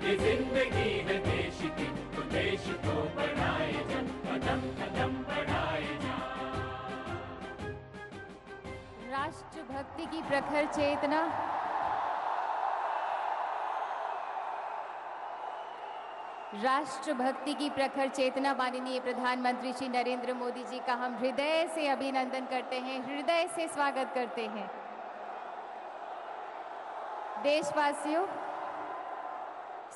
ये जिंदगी है देश की, तो देश को बढ़ाए जा, कदम कदम बढ़ाए जा। राष्ट्रभक्ति की प्रखर चेतना, राष्ट्रभक्ति की प्रखर चेतना माननीय प्रधानमंत्री श्री नरेंद्र मोदी जी का हम हृदय से अभिनंदन करते हैं, हृदय से स्वागत करते हैं। देशवासियों,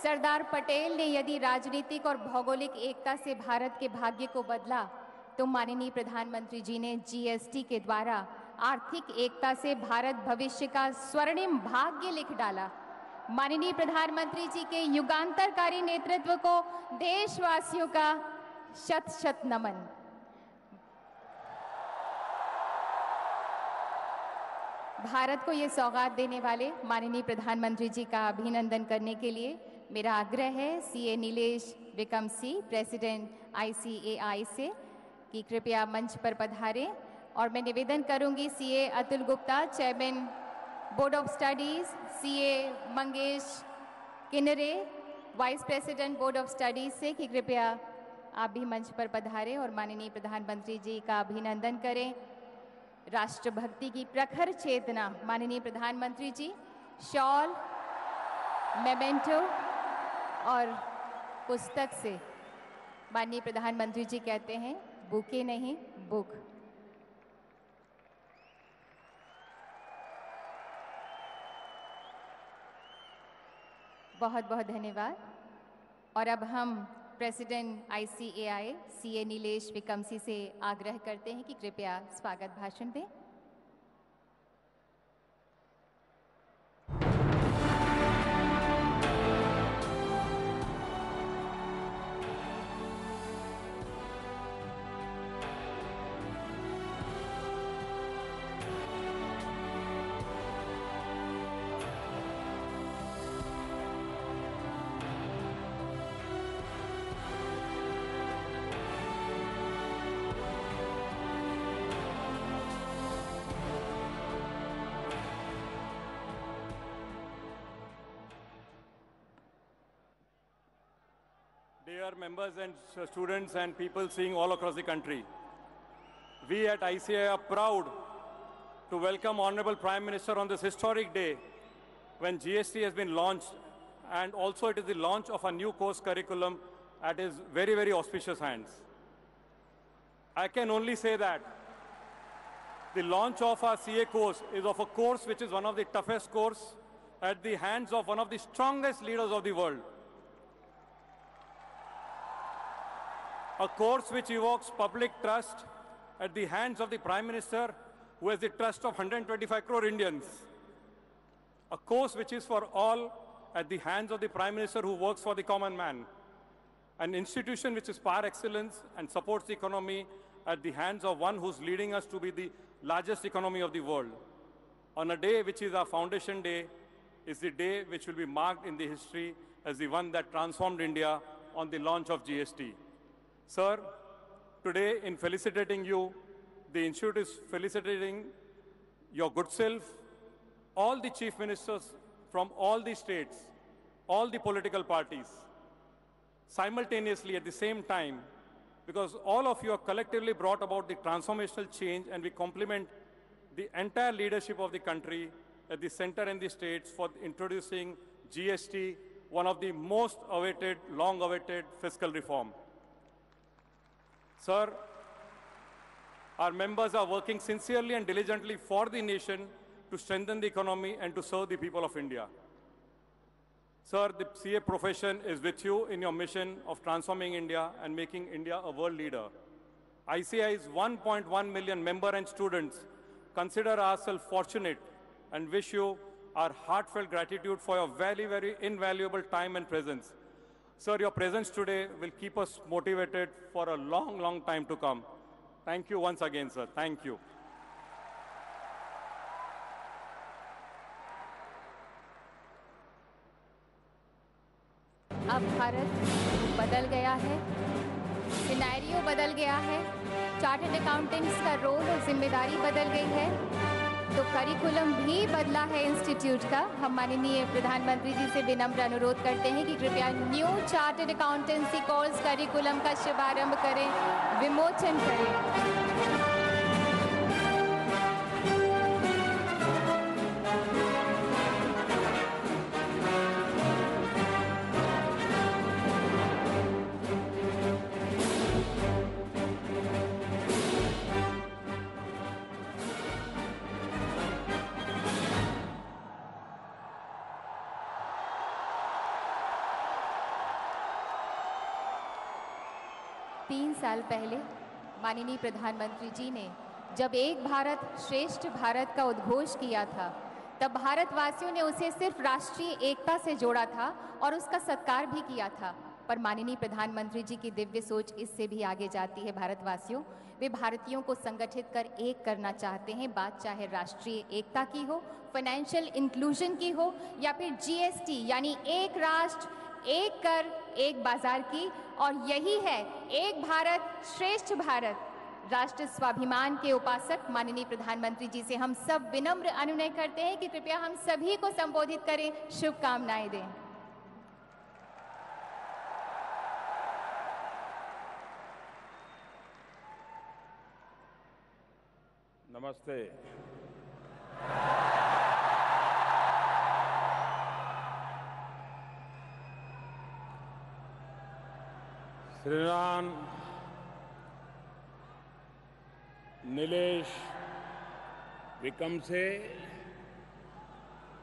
सरदार पटेल ने यदि राजनीतिक और भौगोलिक एकता से भारत के भाग्य को बदला, तो माननीय प्रधानमंत्री जी ने जीएसटी के द्वारा आर्थिक एकता से भारत भविष्य का स्वर्णिम भाग्य लिख डाला। माननीय प्रधानमंत्री जी के युगांतरकारी नेतृत्व को देशवासियों का शत शत नमन। भारत को ये सौगात देने वाले माननीय प्रधानमंत्री जी का अभिनंदन करने के लिए मेरा आग्रह है सीए नीलेश विकमसी, प्रेसिडेंट ICAI से, कि कृपया मंच पर पधारें। और मैं निवेदन करूंगी CA Atul Gupta, chairman board of studies, CA Mangesh Kinare, vice president board of studies से, कि कृपया आप भी मंच पर पधारें और माननीय प्रधानमंत्री जी का अभिनंदन करें। राष्ट्रभक्ति की प्रखर चेतना, माननीय प्रधानमंत्री जी शॉल, मेमेंटो और पुस्तक से, माननीय प्रधानमंत्री जी कहते हैं बुके नहीं बुक। बहुत बहुत धन्यवाद। और अब हम प्रेसिडेंट ICAI सीए नीलेश विकमसी से आग्रह करते हैं कि कृपया स्वागत भाषण दें। Dear members and students and people seeing all across the country, we at ICAI are proud to welcome Honorable Prime Minister on this historic day when GST has been launched, and also it is the launch of a new course curriculum at his very, very auspicious hands. I can only say that the launch of our CA course is of a course which is one of the toughest courses at the hands of one of the strongest leaders of the world. A course which evokes public trust at the hands of the Prime Minister, who has the trust of 125 crore Indians. A course which is for all at the hands of the Prime Minister who works for the common man. An institution which is par excellence and supports the economy at the hands of one who's leading us to be the largest economy of the world. On a day which is our foundation day, is the day which will be marked in the history as the one that transformed India on the launch of GST. Sir, today in felicitating you, the Institute is felicitating your good self, all the chief ministers from all the states, all the political parties, simultaneously at the same time, because all of you have collectively brought about the transformational change, and we compliment the entire leadership of the country at the center and the states for introducing GST, one of the most awaited, long-awaited fiscal reform. Sir, our members are working sincerely and diligently for the nation to strengthen the economy and to serve the people of India. Sir, the CA profession is with you in your mission of transforming India and making India a world leader. ICAI's 1.1 million member and students consider ourselves fortunate and wish you our heartfelt gratitude for your very, very invaluable time and presence. Sir, your presence today will keep us motivated for a long, long time to come. Thank you once again, sir. Thank you. अब भारत बदल गया है, scenario बदल गया है, chartered accountants का role और जिम्मेदारी बदल गई है। तो करिकुलम भी बदला है इंस्टीट्यूट का। हम माननीय प्रधानमंत्री जी से विनम्र अनुरोध करते हैं कि कृपया new chartered accountancy course curriculum का शुभारंभ करें, विमोचन करें। 3 साल पहले माननीय प्रधानमंत्री जी ने जब एक भारत श्रेष्ठ भारत का उद्घोष किया था, तब भारतवासियों ने उसे सिर्फ राष्ट्रीय एकता से जोड़ा था और उसका सत्कार भी किया था। पर माननीय प्रधानमंत्री जी की दिव्य सोच इससे भी आगे जाती है। भारतवासियों, वे भारतीयों को संगठित कर एक करना चाहते हैं। बात चाहे राष्ट्रीय एकता की हो, फाइनेंशियल इंक्लूजन की हो, या फिर जीएसटी यानी एक राष्ट्र एक कर एक बाजार की। और यही है एक भारत श्रेष्ठ भारत। राष्ट्र स्वाभिमान के उपासक माननीय प्रधानमंत्री जी से हम सब विनम्र अनुनय करते हैं कि कृपया हम सभी को संबोधित करें, शुभकामनाएं दें। नमस्ते। श्रीमान नीलेश विकमसे,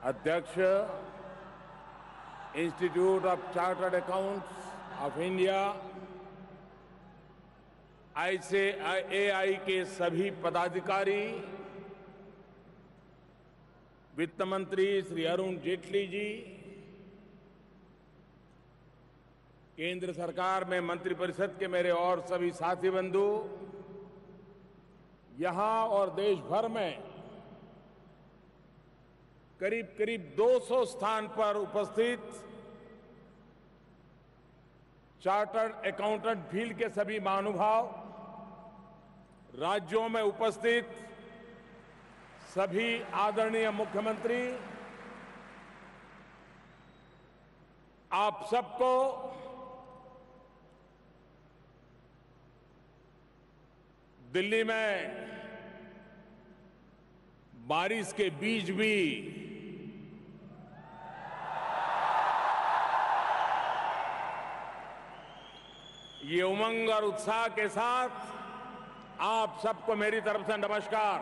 अध्यक्ष institute of chartered accounts of India, ICAI के सभी पदाधिकारी, वित्त मंत्री श्री अरुण जेटली जी, केंद्र सरकार में मंत्रिपरिषद के मेरे और सभी साथी बंधु, यहां और देश भर में करीब करीब 200 स्थान पर उपस्थित चार्टर्ड अकाउंटेंट फील्ड के सभी महानुभाव, राज्यों में उपस्थित सभी आदरणीय मुख्यमंत्री, आप सबको दिल्ली में बारिश के बीच भी ये उमंग और उत्साह के साथ आप सबको मेरी तरफ से नमस्कार।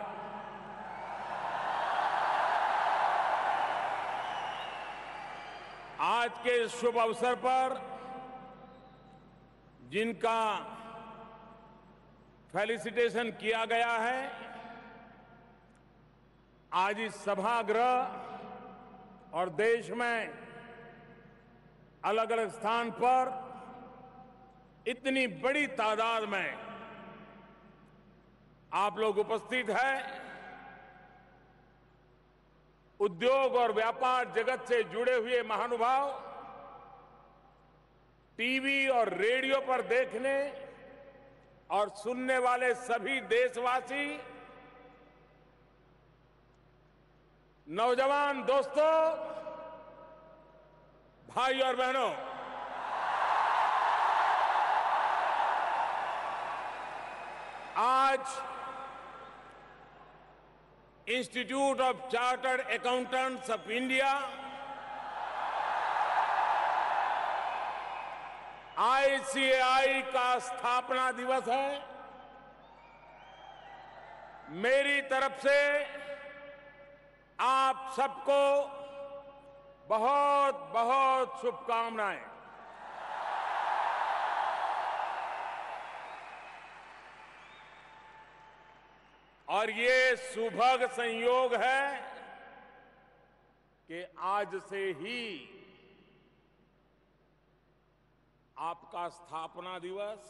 आज के इस शुभ अवसर पर जिनका फेलिसिटेशन किया गया है, आज इस सभागृह और देश में अलग अलग स्थान पर इतनी बड़ी तादाद में आप लोग उपस्थित हैं। उद्योग और व्यापार जगत से जुड़े हुए महानुभाव, टीवी और रेडियो पर देखने और सुनने वाले सभी देशवासी, नौजवान दोस्तों, भाई और बहनों, आज institute of chartered accountants of India ICAI का स्थापना दिवस है। मेरी तरफ से आप सबको बहुत बहुत शुभकामनाएं। और ये सुभग संयोग है कि आज से ही आपका स्थापना दिवस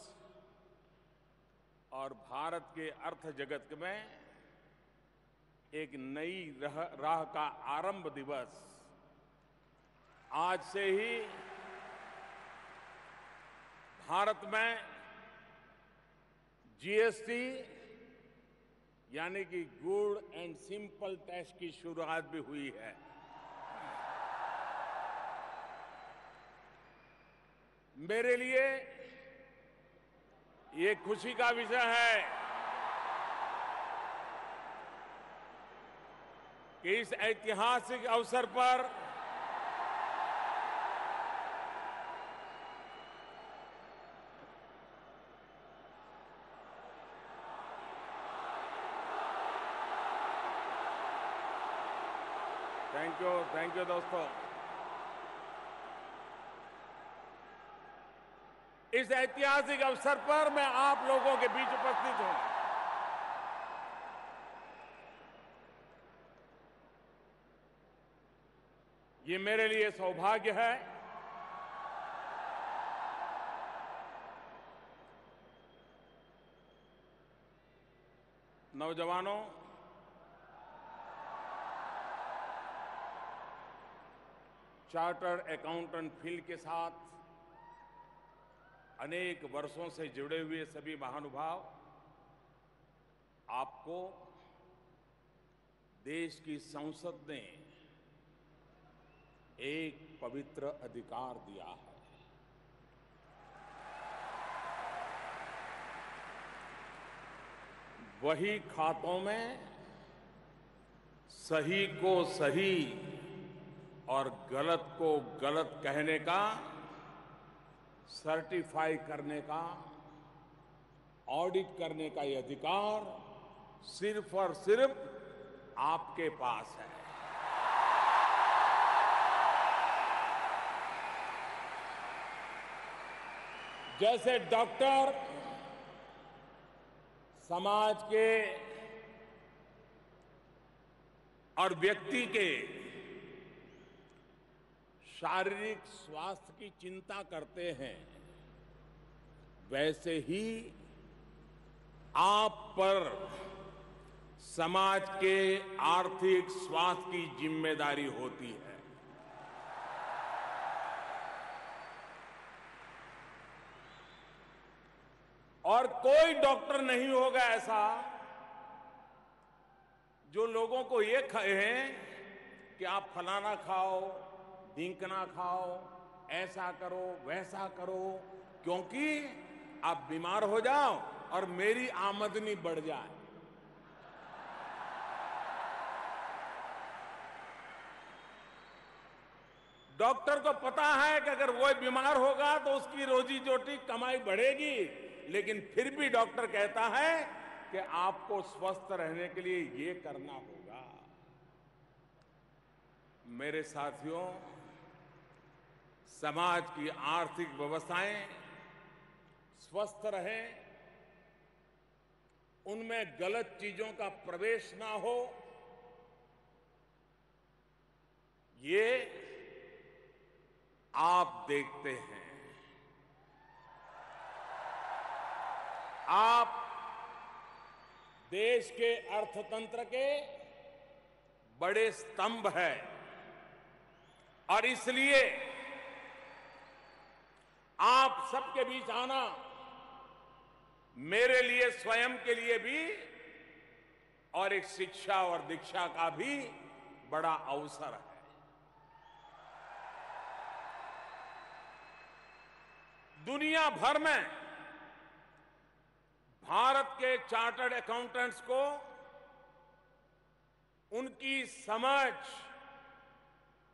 और भारत के अर्थ जगत में एक नई राह का आरंभ दिवस आज से ही भारत में जीएसटी यानी कि गुड एंड सिंपल टेस्ट की शुरुआत भी हुई है। मेरे लिए ये खुशी का विषय है कि इस ऐतिहासिक अवसर पर थैंक यू दोस्तों। इस ऐतिहासिक अवसर पर मैं आप लोगों के बीच उपस्थित हूं। ये मेरे लिए सौभाग्य है नौजवानों, चार्टर्ड अकाउंटेंट फील्ड के साथ अनेक वर्षों से जुड़े हुए सभी महानुभाव, आपको देश की संसद ने एक पवित्र अधिकार दिया है। वही खातों में सही को सही और गलत को गलत कहने का, सर्टिफाई करने का, ऑडिट करने का ये अधिकार सिर्फ और सिर्फ आपके पास है। जैसे डॉक्टर समाज के और व्यक्ति के शारीरिक स्वास्थ्य की चिंता करते हैं, वैसे ही आप पर समाज के आर्थिक स्वास्थ्य की जिम्मेदारी होती है। और कोई डॉक्टर नहीं होगा ऐसा जो लोगों को ये कहे कि आप फलाना खाओ, ढींकना खाओ, ऐसा करो, वैसा करो, क्योंकि आप बीमार हो जाओ और मेरी आमदनी बढ़ जाए। डॉक्टर को पता है कि अगर वो बीमार होगा तो उसकी रोजी रोटी कमाई बढ़ेगी, लेकिन फिर भी डॉक्टर कहता है कि आपको स्वस्थ रहने के लिए ये करना होगा। मेरे साथियों, समाज की आर्थिक व्यवस्थाएं स्वस्थ रहे, उनमें गलत चीजों का प्रवेश ना हो, ये आप देखते हैं। आप देश के अर्थतंत्र के बड़े स्तंभ हैं और इसलिए आप सबके बीच आना मेरे लिए स्वयं के लिए भी और एक शिक्षा और दीक्षा का भी बड़ा अवसर है। दुनिया भर में भारत के चार्टर्ड अकाउंटेंट्स को उनकी समझ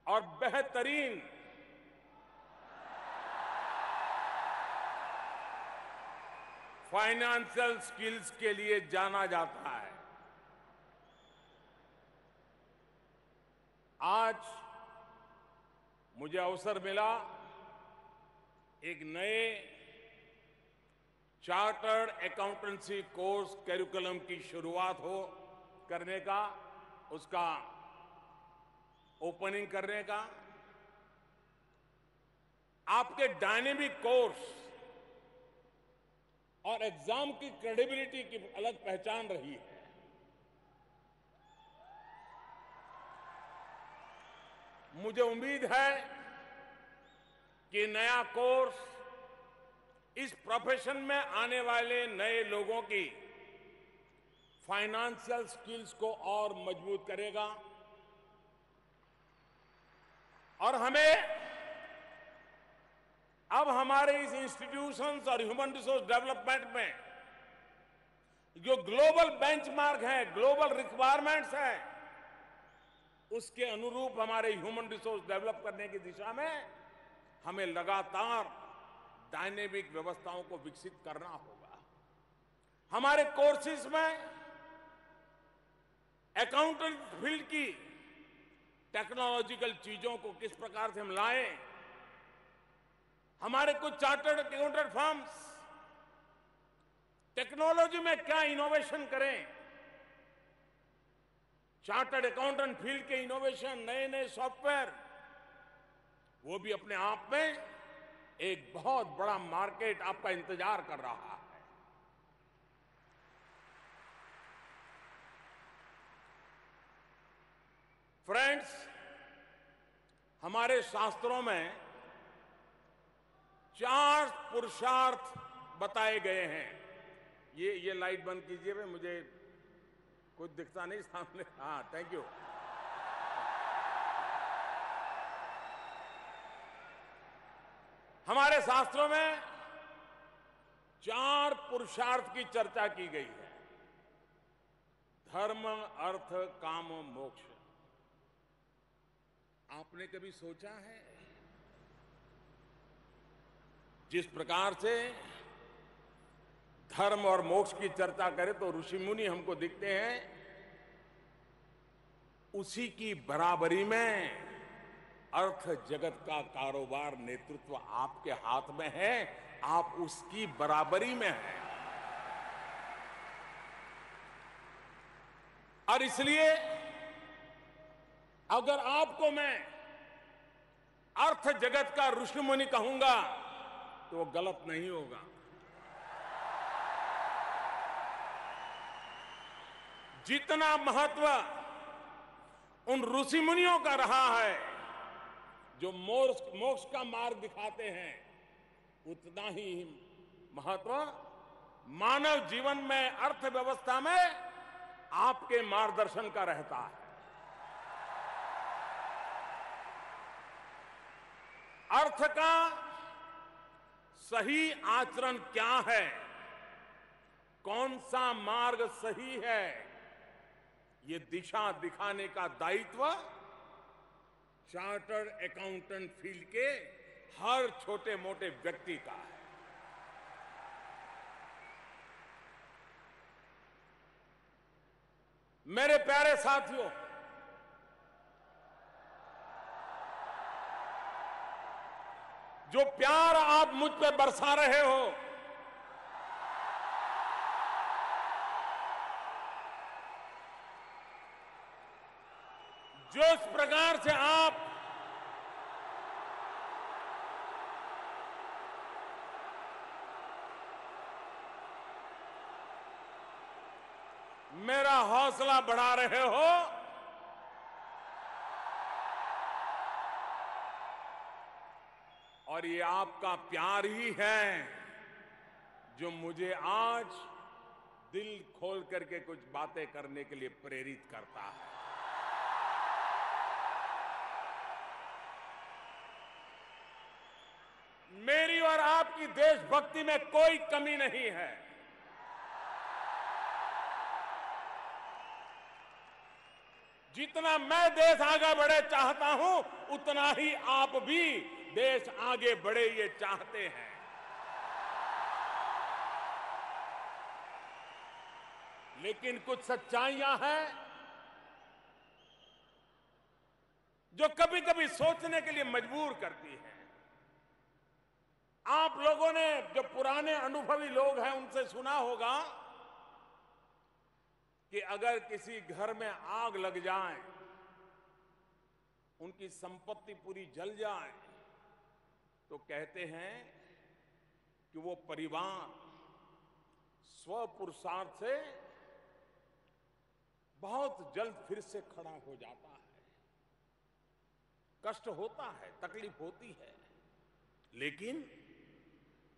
और बेहतरीन फाइनेंशियल स्किल्स के लिए जाना जाता है। आज मुझे अवसर मिला एक नए चार्टर्ड अकाउंटेंसी कोर्स करिकुलम की शुरुआत करने का, उसका ओपनिंग करने का। आपके डायनेमिक कोर्स और एग्जाम की क्रेडिबिलिटी की अलग पहचान रही है। मुझे उम्मीद है कि नया कोर्स इस प्रोफेशन में आने वाले नए लोगों की फाइनेंशियल स्किल्स को और मजबूत करेगा और हमें अब हमारे इस इंस्टीट्यूशंस और ह्यूमन रिसोर्स डेवलपमेंट में जो ग्लोबल बेंचमार्क है, ग्लोबल रिक्वायरमेंट्स है, उसके अनुरूप हमारे ह्यूमन रिसोर्स डेवलप करने की दिशा में हमें लगातार डायनेमिक व्यवस्थाओं को विकसित करना होगा। हमारे कोर्सेज में अकाउंटेंट फील्ड की टेक्नोलॉजिकल चीजों को किस प्रकार से हम लाएं, हमारे कुछ चार्टर्ड अकाउंटेंट फर्म्स टेक्नोलॉजी में क्या इनोवेशन करें, चार्टर्ड अकाउंटेंट फील्ड के इनोवेशन, नए नए सॉफ्टवेयर, वो भी अपने आप में एक बहुत बड़ा मार्केट आपका इंतजार कर रहा है। फ्रेंड्स, हमारे शास्त्रों में 4 पुरुषार्थ बताए गए हैं। ये लाइट बंद कीजिए भाई, मुझे कुछ दिखता नहीं सामने। हाँ, थैंक यू। हमारे शास्त्रों में 4 पुरुषार्थ की चर्चा की गई है। धर्म, अर्थ, काम, मोक्ष। आपने कभी सोचा है जिस प्रकार से धर्म और मोक्ष की चर्चा करें तो ऋषि मुनि हमको दिखते हैं, उसी की बराबरी में अर्थ जगत का कारोबार नेतृत्व आपके हाथ में है, आप उसकी बराबरी में हैं। और इसलिए अगर आपको मैं अर्थ जगत का ऋषि मुनि कहूंगा तो वो गलत नहीं होगा। जितना महत्व उन ऋषि मुनियों का रहा है जो मोक्ष का मार्ग दिखाते हैं, उतना ही महत्व मानव जीवन में, अर्थव्यवस्था में आपके मार्गदर्शन का रहता है। अर्थ का सही आचरण क्या है, कौन सा मार्ग सही है, ये दिशा दिखाने का दायित्व चार्टर्ड अकाउंटेंट फील्ड के हर छोटे मोटे व्यक्ति का है। मेरे प्यारे साथियों, जो प्यार आप मुझ पे बरसा रहे हो, जो इस प्रकार से आप मेरा हौसला बढ़ा रहे हो, और ये आपका प्यार ही है जो मुझे आज दिल खोल करके कुछ बातें करने के लिए प्रेरित करता है। मेरी और आपकी देशभक्ति में कोई कमी नहीं है। जितना मैं देश आगे बढ़े चाहता हूं, उतना ही आप भी देश आगे बढ़े ये चाहते हैं। लेकिन कुछ सच्चाइयां हैं जो कभी कभी सोचने के लिए मजबूर करती हैं। आप लोगों ने, जो पुराने अनुभवी लोग हैं, उनसे सुना होगा कि अगर किसी घर में आग लग जाए, उनकी संपत्ति पूरी जल जाए, तो कहते हैं कि वो परिवार स्वपुरुषार्थ से बहुत जल्द फिर से खड़ा हो जाता है। कष्ट होता है, तकलीफ होती है, लेकिन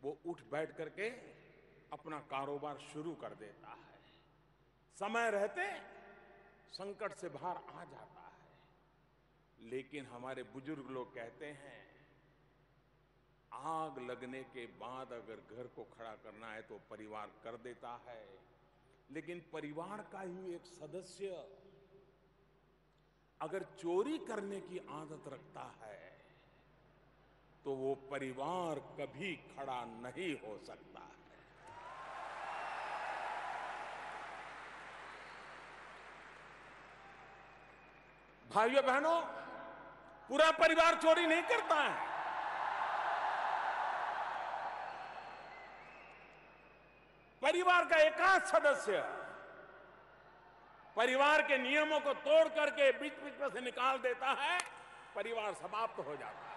वो उठ बैठ करके अपना कारोबार शुरू कर देता है। समय रहते संकट से बाहर आ जाता है। लेकिन हमारे बुजुर्ग लोग कहते हैं, आग लगने के बाद अगर घर को खड़ा करना है तो परिवार कर देता है, लेकिन परिवार का ही एक सदस्य अगर चोरी करने की आदत रखता है तो वो परिवार कभी खड़ा नहीं हो सकता है। भाइयों बहनों, पूरा परिवार चोरी नहीं करता है। परिवार का एकाध सदस्य परिवार के नियमों को तोड़ करके बीच बीच में से निकाल देता है, परिवार समाप्त हो जाता है।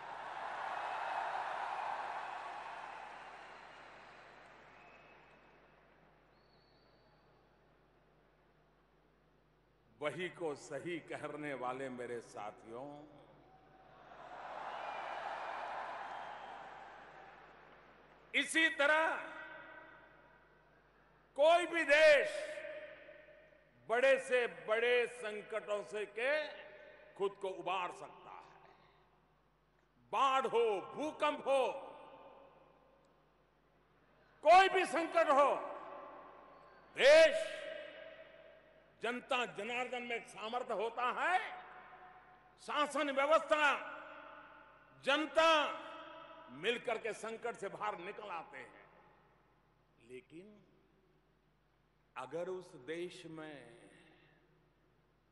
वही को सही कहने वाले मेरे साथियों, इसी तरह कोई भी देश बड़े से बड़े संकटों से के खुद को उबार सकता है। बाढ़ हो, भूकंप हो, कोई भी संकट हो, देश जनता जनार्दन में एक सामर्थ्य होता है। शासन व्यवस्था, जनता मिलकर के संकट से बाहर निकल आते हैं। लेकिन अगर उस देश में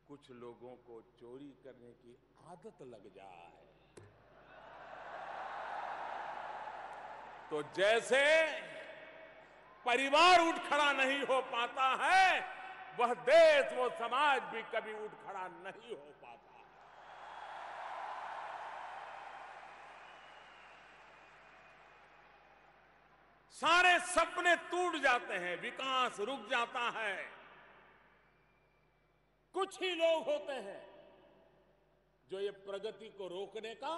कुछ लोगों को चोरी करने की आदत लग जाए तो जैसे परिवार उठ खड़ा नहीं हो पाता है, वह देश, वो समाज भी कभी उठ खड़ा नहीं हो पाता। सारे सपने टूट जाते हैं, विकास रुक जाता है। कुछ ही लोग होते हैं जो ये प्रगति को रोकने का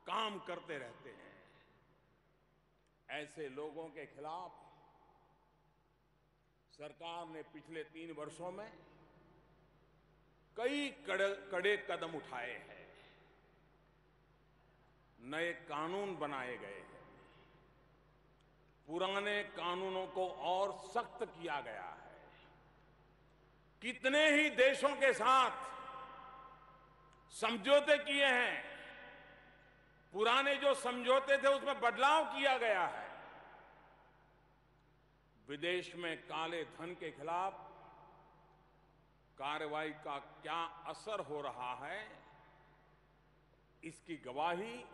काम करते रहते हैं। ऐसे लोगों के खिलाफ सरकार ने पिछले 3 वर्षों में कई कड़े कदम उठाए हैं। नए कानून बनाए गए हैं, पुराने कानूनों को और सख्त किया गया है। कितने ही देशों के साथ समझौते किए हैं, पुराने जो समझौते थे उसमें बदलाव किया गया है। विदेश में काले धन के खिलाफ कार्रवाई का क्या असर हो रहा है, इसकी गवाही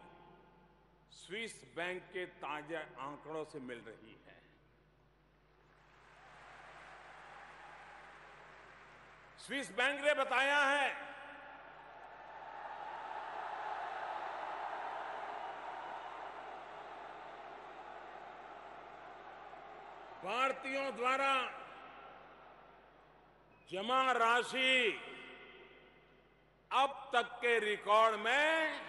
स्विस बैंक के ताजा आंकड़ों से मिल रही है। स्विस बैंक ने बताया है भारतीयों द्वारा जमा राशि अब तक के रिकॉर्ड में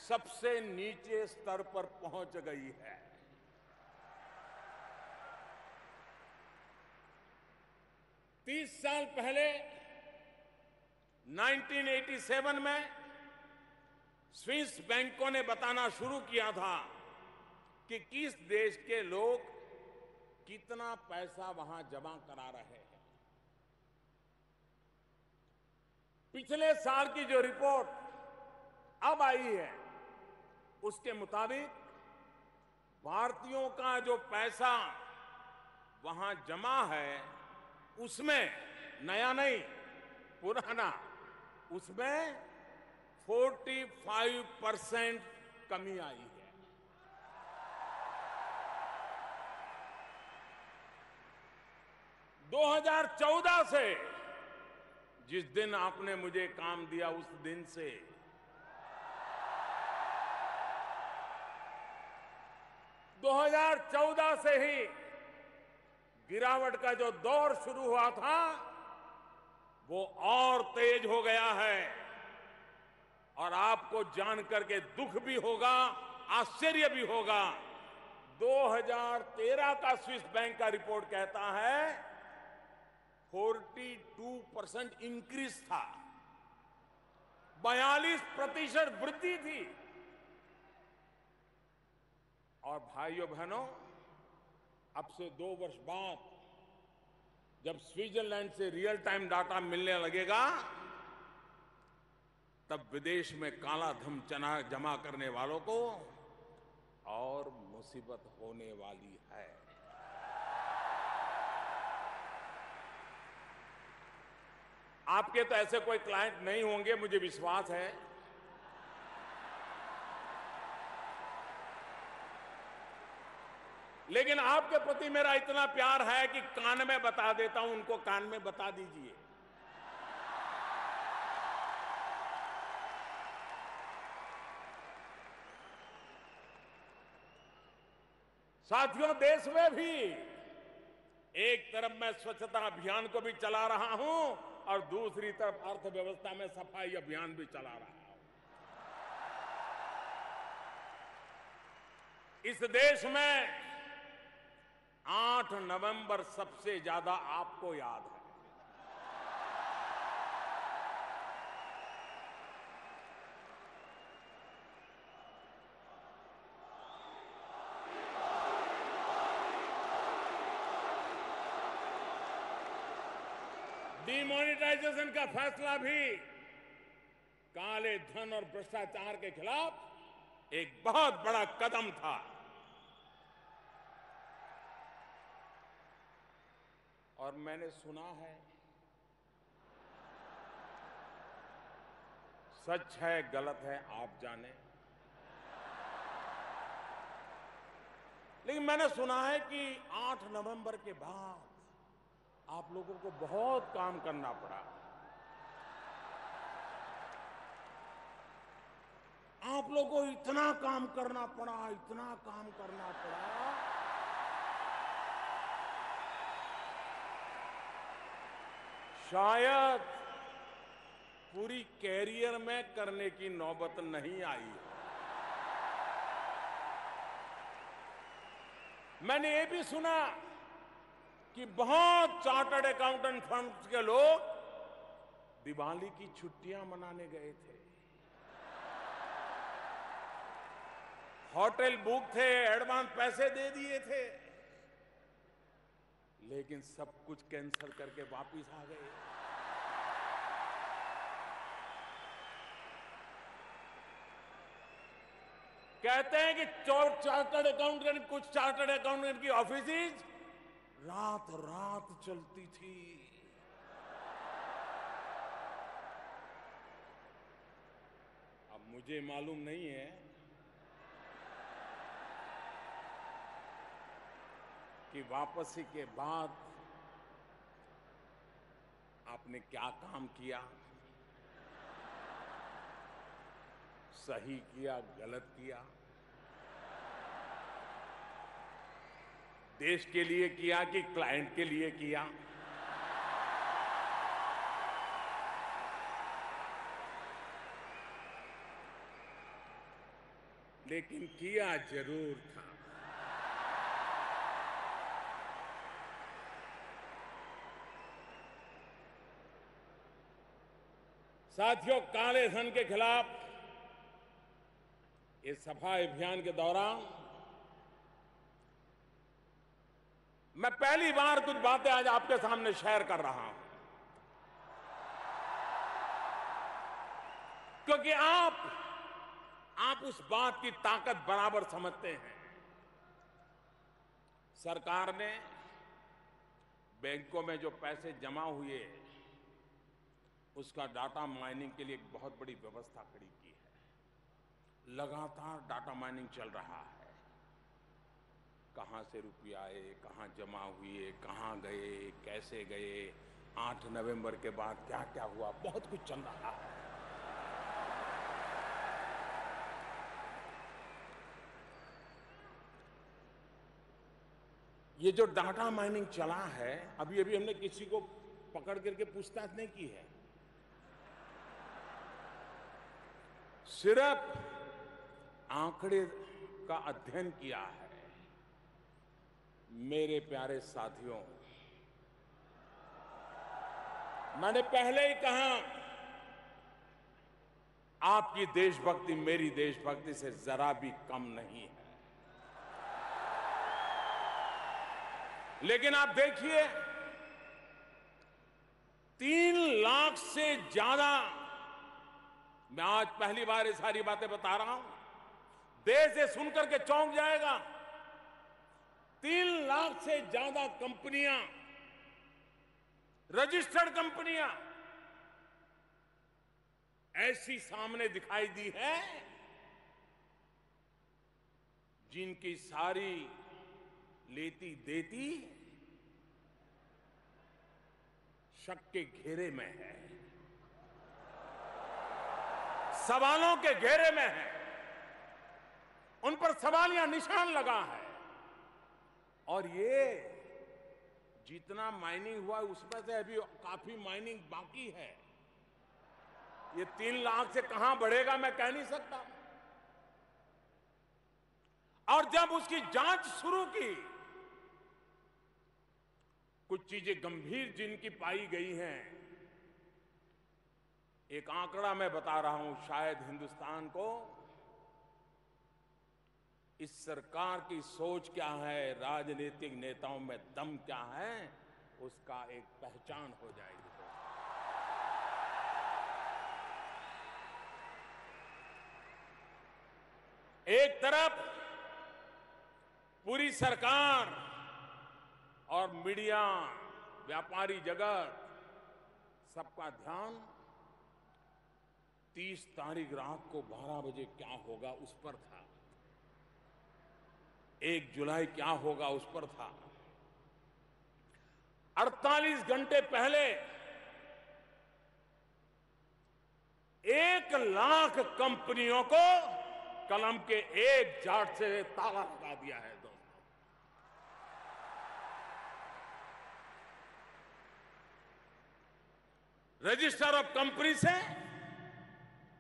सबसे नीचे स्तर पर पहुंच गई है। 30 साल पहले 1987 में स्विस बैंकों ने बताना शुरू किया था कि किस देश के लोग कितना पैसा वहां जमा करा रहे हैं। पिछले साल की जो रिपोर्ट अब आई है, उसके मुताबिक भारतीयों का जो पैसा वहां जमा है, उसमें नया नहीं, पुराना, उसमें 45% कमी आई है। – 2014 से, जिस दिन आपने मुझे काम दिया, उस दिन से 2014 से ही गिरावट का जो दौर शुरू हुआ था वो और तेज हो गया है। और आपको जानकर के दुख भी होगा, आश्चर्य भी होगा, 2013 का स्विस बैंक का रिपोर्ट कहता है 42% इंक्रीज था, 42% वृद्धि थी। और भाइयों बहनों, अब से 2 वर्ष बाद जब स्विट्जरलैंड से रियल टाइम डाटा मिलने लगेगा, तब विदेश में काला धन जमा करने वालों को और मुसीबत होने वाली है। आपके तो ऐसे कोई क्लाइंट नहीं होंगे, मुझे विश्वास है। लेकिन आपके प्रति मेरा इतना प्यार है कि कान में बता देता हूं, उनको कान में बता दीजिए। साथियों, देश में भी एक तरफ मैं स्वच्छता अभियान को भी चला रहा हूं और दूसरी तरफ अर्थव्यवस्था में सफाई अभियान भी चला रहा हूं। इस देश में 8 नवंबर सबसे ज्यादा आपको याद है। डिमोनेटाइजेशन का फैसला भी काले धन और भ्रष्टाचार के खिलाफ एक बहुत बड़ा कदम था। और मैंने सुना है, सच है गलत है आप जाने, लेकिन मैंने सुना है कि 8 नवंबर के बाद आप लोगों को बहुत काम करना पड़ा। आप लोगों को इतना काम करना पड़ा, इतना काम करना पड़ा, शायद पूरी कैरियर में करने की नौबत नहीं आई। मैंने ये भी सुना कि बहुत चार्टर्ड अकाउंटेंट फर्म्स के लोग दिवाली की छुट्टियां मनाने गए थे, होटल बुक थे, एडवांस पैसे दे दिए थे, लेकिन सब कुछ कैंसिल करके वापस आ गए। कहते हैं कि चार्टर्ड अकाउंटेंट, कुछ चार्टर्ड अकाउंटेंट की ऑफिसेज रात रात चलती थी। अब मुझे मालूम नहीं है कि वापसी के बाद आपने क्या काम किया, सही किया, गलत किया, देश के लिए किया कि क्लाइंट के लिए किया। लेकिन किया जरूर था। साथियों, काले धन के खिलाफ इस सफाई अभियान के दौरान मैं पहली बार कुछ बातें आज आपके सामने शेयर कर रहा हूं, क्योंकि आप उस बात की ताकत बराबर समझते हैं। सरकार ने बैंकों में जो पैसे जमा हुए उसका डाटा माइनिंग के लिए एक बहुत बड़ी व्यवस्था खड़ी की है। लगातार डाटा माइनिंग चल रहा है, कहां से रुपये आए, कहां जमा हुए, कहां गए, कैसे गए, 8 नवंबर के बाद क्या क्या हुआ, बहुत कुछ चल रहा है। ये जो डाटा माइनिंग चला है, अभी अभी हमने किसी को पकड़ करके पूछताछ नहीं की है, सिर्फ आंकड़े का अध्ययन किया है। मेरे प्यारे साथियों, मैंने पहले ही कहा, आपकी देशभक्ति मेरी देशभक्ति से जरा भी कम नहीं है। लेकिन आप देखिए, 3 लाख से ज्यादा, मैं आज पहली बार ये सारी बातें बता रहा हूं, देश ये सुनकर के चौंक जाएगा। 3 लाख से ज्यादा कंपनियां, रजिस्टर्ड कंपनियां ऐसी सामने दिखाई दी है जिनकी सारी लेती देती शक के घेरे में है, सवालों के घेरे में है, उन पर सवालिया निशान लगा है। और ये जितना माइनिंग हुआ उसमें से अभी काफी माइनिंग बाकी है। ये 3 लाख से कहां बढ़ेगा मैं कह नहीं सकता। और जब उसकी जांच शुरू की, कुछ चीजें गंभीर जिनकी पाई गई हैं, एक आंकड़ा मैं बता रहा हूं, शायद हिंदुस्तान को इस सरकार की सोच क्या है, राजनीतिक नेताओं में दम क्या है, उसका एक पहचान हो जाएगी। एक तरफ पूरी सरकार और मीडिया, व्यापारी जगत, सबका ध्यान 30 तारीख रात को 12 बजे क्या होगा उस पर था, 1 जुलाई क्या होगा उस पर था। 48 घंटे पहले 1 लाख कंपनियों को कलम के एक जाट से ताला लगा दिया है दोस्तों। रजिस्टर ऑफ कंपनी से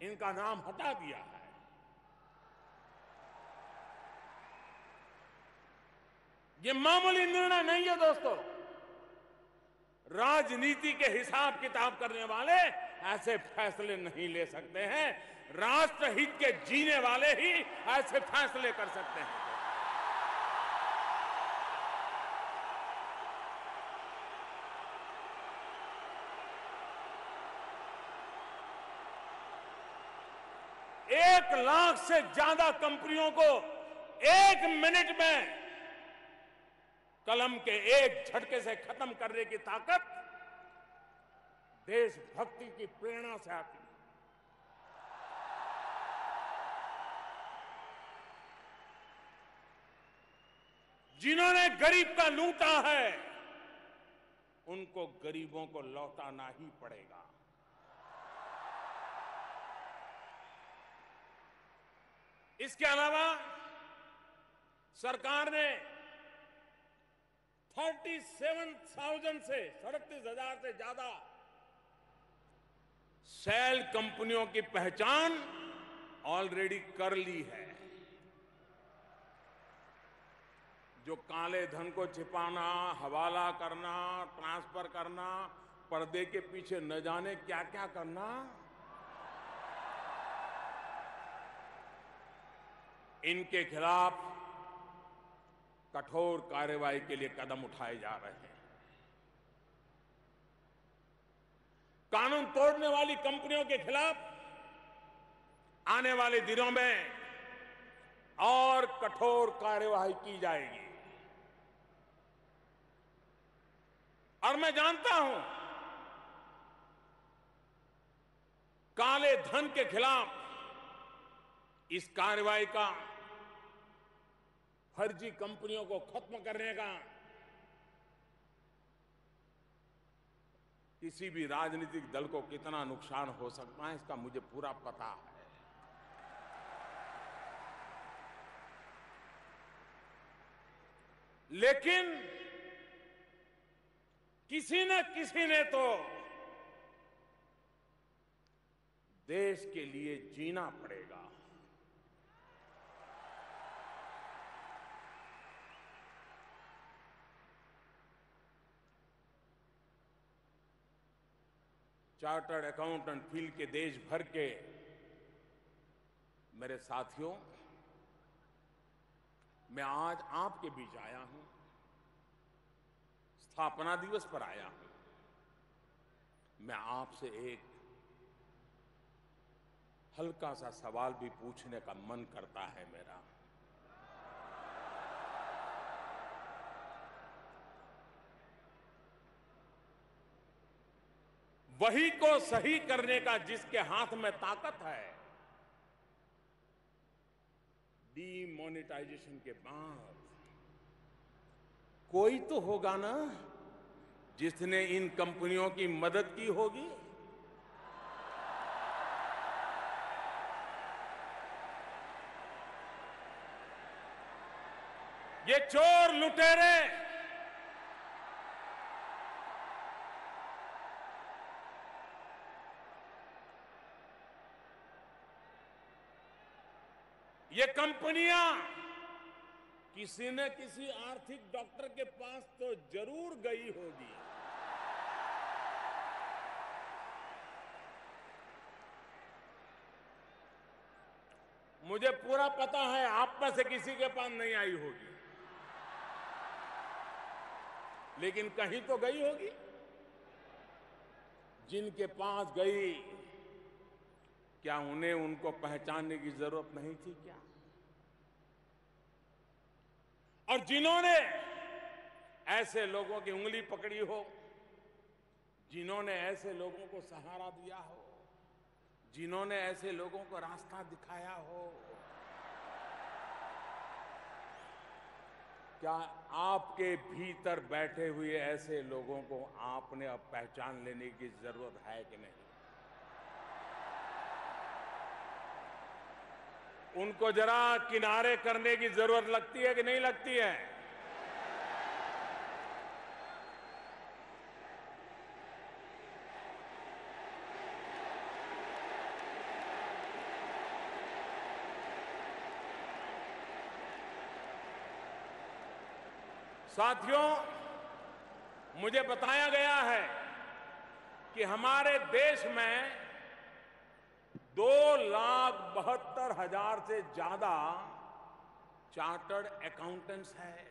इनका नाम हटा दिया है। ये मामूली निर्णय नहीं है दोस्तों। राजनीति के हिसाब किताब करने वाले ऐसे फैसले नहीं ले सकते हैं। राष्ट्रहित के जीने वाले ही ऐसे फैसले कर सकते हैं। एक लाख से ज्यादा कंपनियों को 1 मिनट में कलम के एक झटके से खत्म करने की ताकत देशभक्ति की प्रेरणा से आती है। जिन्होंने गरीब का लूटा है, उनको गरीबों को लौटाना ही पड़ेगा। इसके अलावा सरकार ने 37,000 से 37,000 से ज्यादा सेल कंपनियों की पहचान ऑलरेडी कर ली है। जो काले धन को छिपाना, हवाला करना, ट्रांसफर करना, पर्दे के पीछे न जाने क्या क्या करना, इनके खिलाफ कठोर कार्रवाई के लिए कदम उठाए जा रहे हैं। कानून तोड़ने वाली कंपनियों के खिलाफ आने वाले दिनों में और कठोर कार्रवाई की जाएगी। और मैं जानता हूं, काले धन के खिलाफ इस कार्रवाई का, फर्जी कंपनियों को खत्म करने का किसी भी राजनीतिक दल को कितना नुकसान हो सकता है, इसका मुझे पूरा पता है। लेकिन किसी न किसी ने तो देश के लिए जीना पड़ेगा। चार्टर्ड अकाउंटेंट फील्ड के देश भर के मेरे साथियों, मैं आज आपके बीच आया हूं, स्थापना दिवस पर आया हूं। मैं आपसे एक हल्का सा सवाल भी पूछने का मन करता है मेरा। वही को सही करने का जिसके हाथ में ताकत है, डीमोनेटाइजेशन के बाद कोई तो होगा ना जिसने इन कंपनियों की मदद की होगी। ये चोर लुटेरे ये कंपनियां किसी न किसी आर्थिक डॉक्टर के पास तो जरूर गई होगी। मुझे पूरा पता है आप में से किसी के पास नहीं आई होगी, लेकिन कहीं तो गई होगी। जिनके पास गई, क्या उन्हें उनको पहचानने की जरूरत नहीं थी क्या? और जिन्होंने ऐसे लोगों की उंगली पकड़ी हो, जिन्होंने ऐसे लोगों को सहारा दिया हो, जिन्होंने ऐसे लोगों को रास्ता दिखाया हो, क्या आपके भीतर बैठे हुए ऐसे लोगों को आपने अब पहचान लेने की जरूरत है कि नहीं? उनको जरा किनारे करने की जरूरत लगती है कि नहीं लगती है? साथियों, मुझे बताया गया है कि हमारे देश में 2,72,000 से ज्यादा चार्टर्ड अकाउंटेंट्स हैं।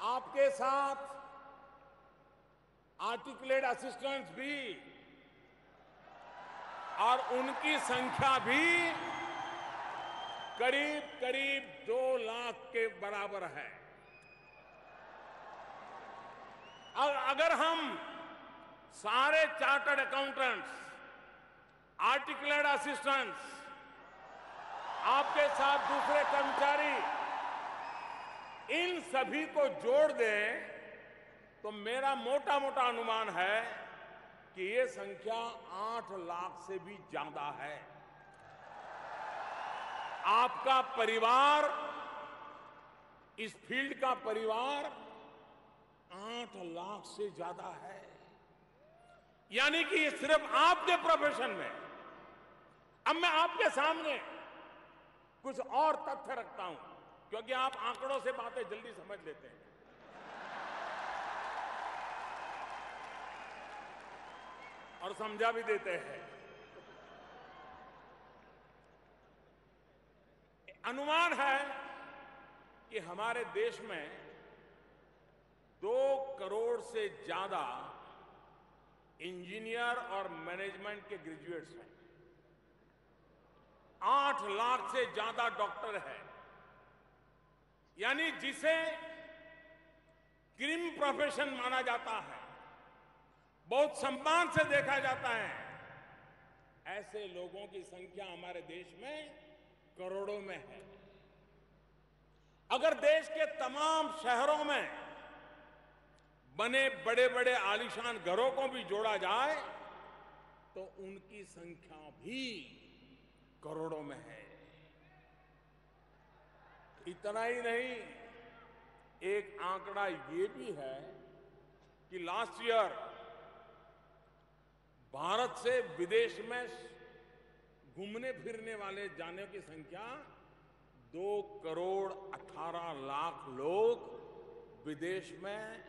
आपके साथ आर्टिकुलेट असिस्टेंट्स भी, और उनकी संख्या भी करीब करीब 2 लाख के बराबर है। और अगर हम सारे चार्टर्ड अकाउंटेंट्स, आर्टिकुलेट असिस्टेंट्स, आपके साथ दूसरे कर्मचारी, इन सभी को जोड़ दें तो मेरा मोटा मोटा अनुमान है कि ये संख्या 8 लाख से भी ज्यादा है। आपका परिवार, इस फील्ड का परिवार 8 लाख से ज्यादा है। यानी कि ये सिर्फ आपके प्रोफेशन में। अब मैं आपके सामने कुछ और तथ्य रखता हूं, क्योंकि आप आंकड़ों से बातें जल्दी समझ लेते हैं। और समझा भी देते हैं। अनुमान है कि हमारे देश में 2 करोड़ से ज्यादा इंजीनियर और मैनेजमेंट के ग्रेजुएट्स हैं। 8 लाख से ज्यादा डॉक्टर हैं। यानी जिसे क्रीम प्रोफेशन माना जाता है, बहुत सम्मान से देखा जाता है, ऐसे लोगों की संख्या हमारे देश में करोड़ों में है। अगर देश के तमाम शहरों में बने बड़े बड़े आलीशान घरों को भी जोड़ा जाए तो उनकी संख्या भी करोड़ों में है। इतना ही नहीं, एक आंकड़ा ये भी है कि लास्ट ईयर भारत से विदेश में घूमने फिरने वाले जाने की संख्या 2 करोड़ 18 लाख लोग विदेश में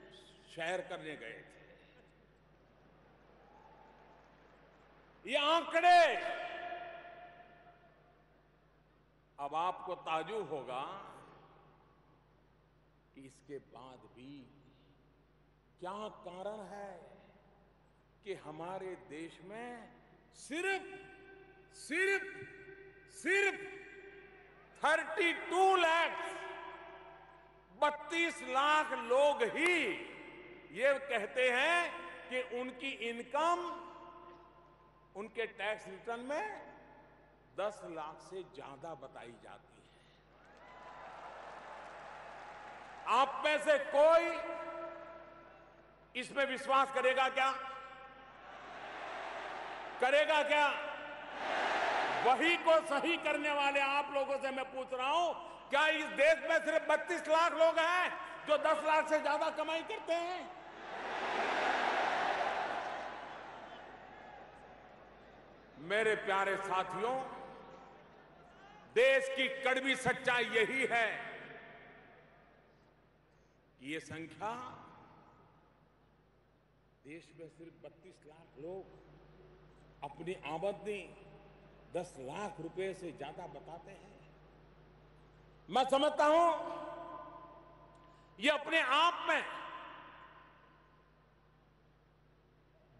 शेयर करने गए थे। ये आंकड़े, अब आपको ताज्जुब होगा कि इसके बाद भी क्या कारण है कि हमारे देश में सिर्फ 32 लाख 32 लाख लोग ही ये कहते हैं कि उनकी इनकम उनके टैक्स रिटर्न में 10 लाख से ज्यादा बताई जाती है। आप में से कोई इसमें विश्वास करेगा क्या? करेगा क्या? वही को सही करने वाले आप लोगों से मैं पूछ रहा हूं, क्या इस देश में सिर्फ 32 लाख लोग हैं जो 10 लाख से ज्यादा कमाई करते हैं? मेरे प्यारे साथियों, देश की कड़वी सच्चाई यही है कि ये संख्या, देश में सिर्फ 32 लाख लोग अपनी आमदनी 10 लाख रुपए से ज्यादा बताते हैं। मैं समझता हूं ये अपने आप में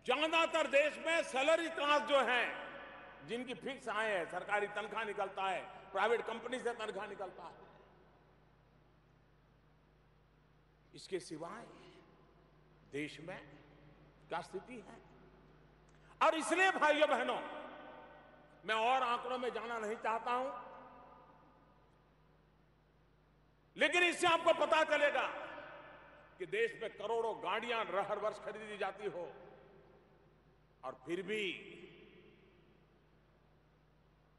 ज्यादातर देश में सैलरी क्लास जो है, जिनकी फिक्स आय है, सरकारी तनख्वाह निकलता है, प्राइवेट कंपनी से तनख्वाह निकलता है, इसके सिवाय देश में क्या स्थिति है। और इसलिए भाइयों बहनों, मैं और आंकड़ों में जाना नहीं चाहता हूं, लेकिन इससे आपको पता चलेगा कि देश में करोड़ों गाड़ियां हर वर्ष खरीदी जाती हो और फिर भी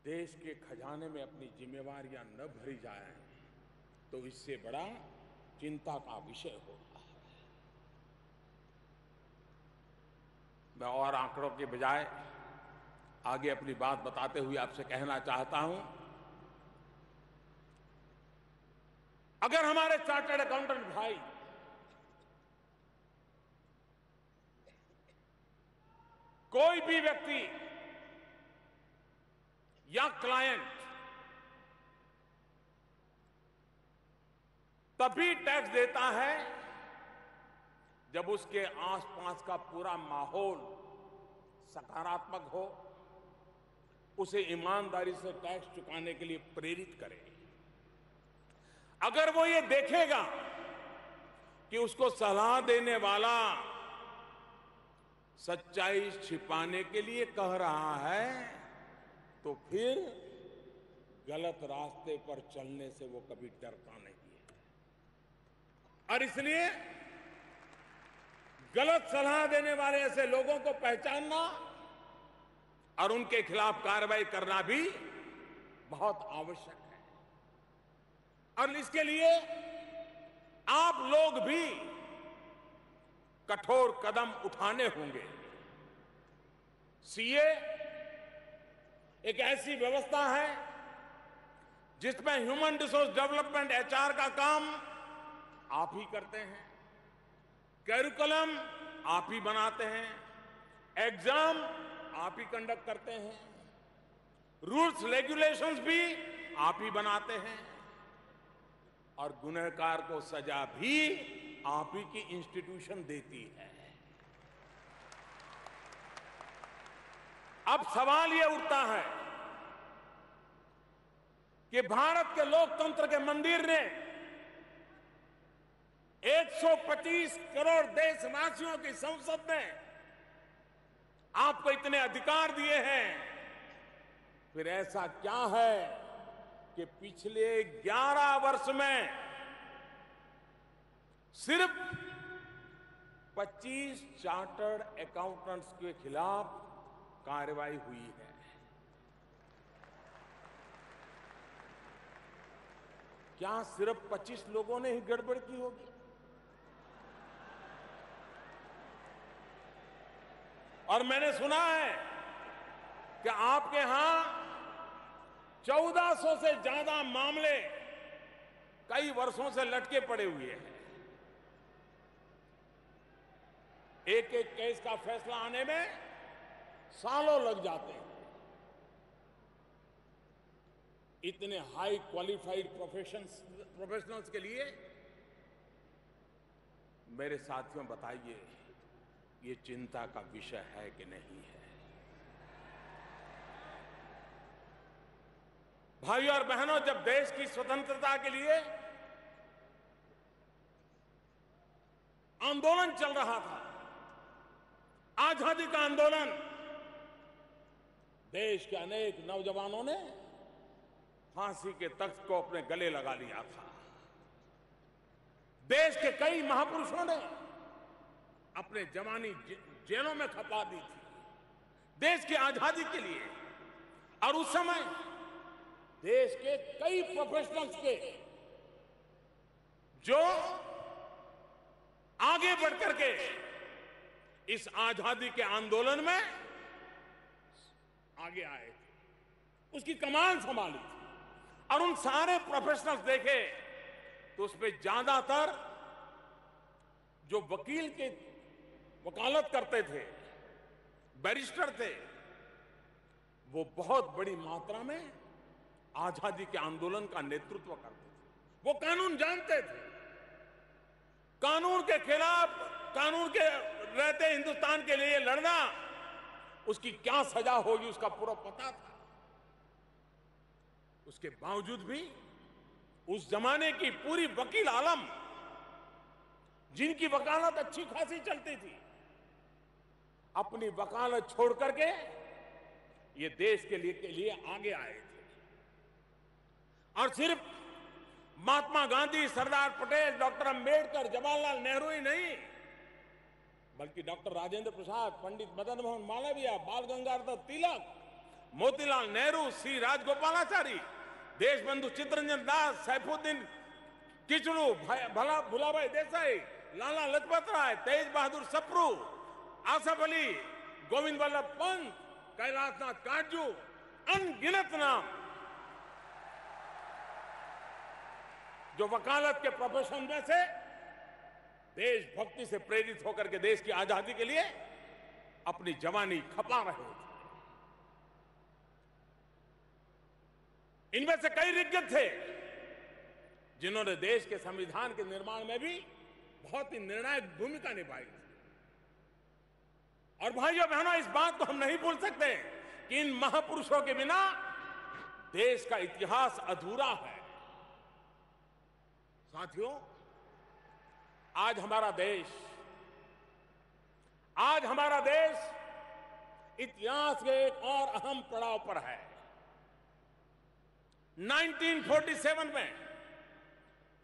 देश के खजाने में अपनी जिम्मेवारियां न भरी जाए, तो इससे बड़ा चिंता का विषय होता है। मैं और आंकड़ों के बजाय आगे अपनी बात बताते हुए आपसे कहना चाहता हूं, अगर हमारे चार्टर्ड अकाउंटेंट भाई कोई भी व्यक्ति या क्लाइंट तभी टैक्स देता है जब उसके आसपास का पूरा माहौल सकारात्मक हो, उसे ईमानदारी से टैक्स चुकाने के लिए प्रेरित करे। अगर वो ये देखेगा कि उसको सलाह देने वाला सच्चाई छिपाने के लिए कह रहा है, तो फिर गलत रास्ते पर चलने से वो कभी डरता नहीं है। और इसलिए गलत सलाह देने वाले ऐसे लोगों को पहचानना और उनके खिलाफ कार्रवाई करना भी बहुत आवश्यक है। और इसके लिए आप लोग भी कठोर कदम उठाने होंगे। सीए एक ऐसी व्यवस्था है जिसमें ह्यूमन रिसोर्स डेवलपमेंट, एचआर का काम आप ही करते हैं, कैरिकुलम आप ही बनाते हैं, एग्जाम आप ही कंडक्ट करते हैं, रूल्स रेगुलेशंस भी आप ही बनाते हैं, और गुनहगार को सजा भी आप ही की इंस्टीट्यूशन देती है। अब सवाल यह उठता है कि भारत के लोकतंत्र के मंदिर ने 125 करोड़ देशवासियों की संसद ने आपको इतने अधिकार दिए हैं, फिर ऐसा क्या है कि पिछले 11 वर्ष में सिर्फ 25 चार्टर्ड अकाउंटेंट्स के खिलाफ कार्रवाई हुई है। क्या सिर्फ 25 लोगों ने ही गड़बड़ की होगी? और मैंने सुना है कि आपके यहां 1400 से ज्यादा मामले कई वर्षों से लटके पड़े हुए हैं। एक एक केस का फैसला आने में सालों लग जाते हैं। इतने हाई क्वालिफाइड प्रोफेशनल्स के लिए मेरे साथियों बताइए, ये चिंता का विषय है कि नहीं है? भाइयों और बहनों, जब देश की स्वतंत्रता के लिए आंदोलन चल रहा था, आजादी का आंदोलन, देश के अनेक नौजवानों ने फांसी के तख्त को अपने गले लगा लिया था। देश के कई महापुरुषों ने अपने जवानी जेलों में खपा दी थी देश की आजादी के लिए। और उस समय देश के कई प्रोफेशनल्स के जो आगे बढ़कर के इस आजादी के आंदोलन में आगे आए थे, उसकी कमान संभाली थी। और उन सारे प्रोफेशनल्स देखे तो उसमें ज्यादातर जो वकील के वकालत करते थे, बैरिस्टर थे, वो बहुत बड़ी मात्रा में आजादी के आंदोलन का नेतृत्व करते थे। वो कानून जानते थे, कानून के खिलाफ, कानून के रहते हिंदुस्तान के लिए लड़ना, उसकी क्या सजा होगी उसका पूरा पता था। उसके बावजूद भी उस जमाने की पूरी वकील आलम, जिनकी वकालत अच्छी खासी चलती थी, अपनी वकालत छोड़ करके ये देश के लिए आगे आए थे। और सिर्फ महात्मा गांधी, सरदार पटेल, डॉक्टर अंबेडकर, जवाहरलाल नेहरू ही नहीं, बल्कि डॉक्टर राजेंद्र प्रसाद, पंडित मदन मोहन मालवीय, बाल गंगाधर तिलक, मोतीलाल नेहरू, सी राजगोपालाचारी, देशबंधु चित्तरंजन दास, सैफुद्दीन किचलू, भुलाभाई देसाई, लाला लजपत राय, तेज बहादुर सप्रू, आसफ अली, गोविंद वल्लभ पंत, कैलाशनाथ काटजू, अनगिनत नाम जो वकालत के प्रोफेशन में से देशभक्ति से प्रेरित होकर के देश की आजादी के लिए अपनी जवानी खपा रहे थे। इनमें से कई दिग्गज थे जिन्होंने देश के संविधान के निर्माण में भी बहुत ही निर्णायक भूमिका निभाई थी। और भाइयों बहनों, इस बात को हम नहीं भूल सकते कि इन महापुरुषों के बिना देश का इतिहास अधूरा है। साथियों, आज हमारा देश इतिहास के एक और अहम पड़ाव पर है। 1947 में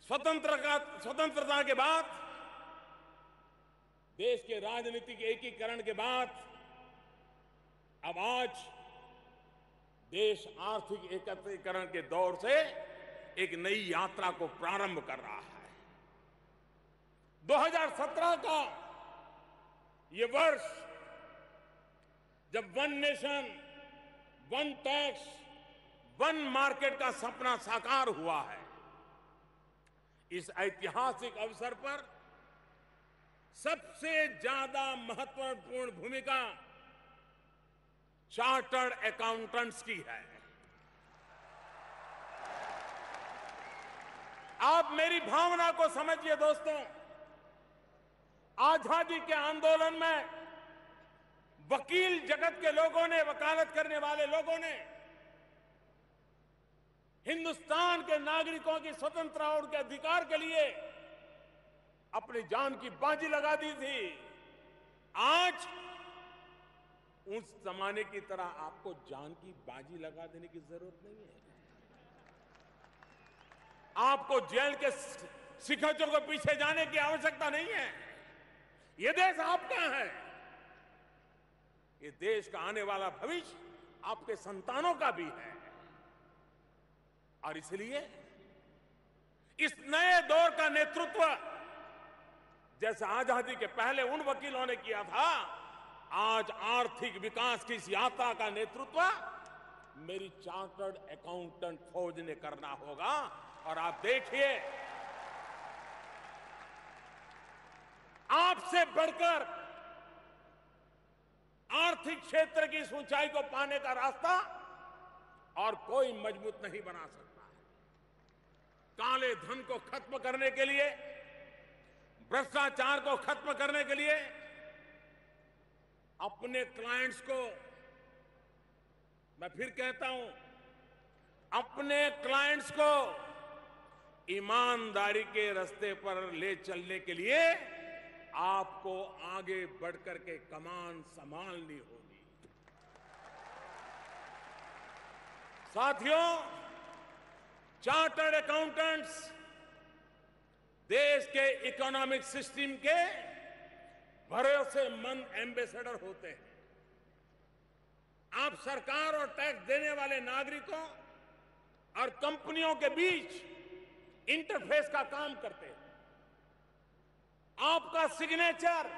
स्वतंत्रता के बाद, देश के राजनीतिक एकीकरण के बाद, अब आज देश आर्थिक एकत्रीकरण के दौर से एक नई यात्रा को प्रारंभ कर रहा है। 2017 का ये वर्ष, जब one nation, one tax, one market का सपना साकार हुआ है, इस ऐतिहासिक अवसर पर सबसे ज्यादा महत्वपूर्ण भूमिका चार्टर्ड अकाउंटेंट्स की है। आप मेरी भावना को समझिए दोस्तों। आजादी के आंदोलन में वकील जगत के लोगों ने, वकालत करने वाले लोगों ने हिंदुस्तान के नागरिकों की स्वतंत्रता और के अधिकार के लिए अपनी जान की बाजी लगा दी थी। आज उस जमाने की तरह आपको जान की बाजी लगा देने की जरूरत नहीं है। आपको जेल के शिकंजों के पीछे जाने की आवश्यकता नहीं है। यह देश आपका है। ये देश का आने वाला भविष्य आपके संतानों का भी है। और इसलिए इस नए दौर का नेतृत्व जैसे आजादी के पहले उन वकीलों ने किया था, आज आर्थिक विकास की इस यात्रा का नेतृत्व मेरी चार्टर्ड अकाउंटेंट फौज ने करना होगा। और आप देखिए, आपसे बढ़कर आर्थिक क्षेत्र की इस ऊंचाई को पाने का रास्ता और कोई मजबूत नहीं बना सकता। काले धन को खत्म करने के लिए, भ्रष्टाचार को खत्म करने के लिए अपने क्लाइंट्स को, मैं फिर कहता हूं, अपने क्लाइंट्स को ईमानदारी के रास्ते पर ले चलने के लिए आपको आगे बढ़कर के कमान संभालनी होगी। साथियों, चार्टर्ड अकाउंटेंट्स देश के इकोनॉमिक सिस्टम के भरोसेमंद एम्बेसडर होते हैं। आप सरकार और टैक्स देने वाले नागरिकों और कंपनियों के बीच इंटरफेस का काम करते हैं। आपका सिग्नेचर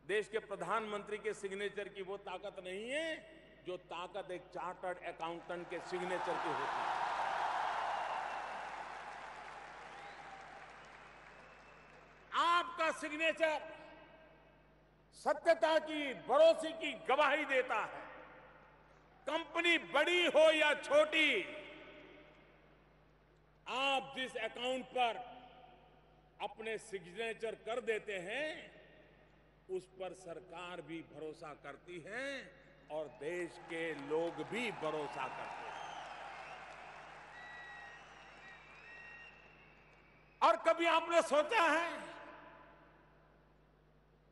देश के प्रधानमंत्री के सिग्नेचर की वो ताकत नहीं है जो ताकत एक चार्टर्ड अकाउंटेंट के सिग्नेचर की होती है। आपका सिग्नेचर सत्यता की, भरोसे की गवाही देता है। कंपनी बड़ी हो या छोटी, आप जिस अकाउंट पर अपने सिग्नेचर कर देते हैं उस पर सरकार भी भरोसा करती है और देश के लोग भी भरोसा करते हैं। और कभी आपने सोचा है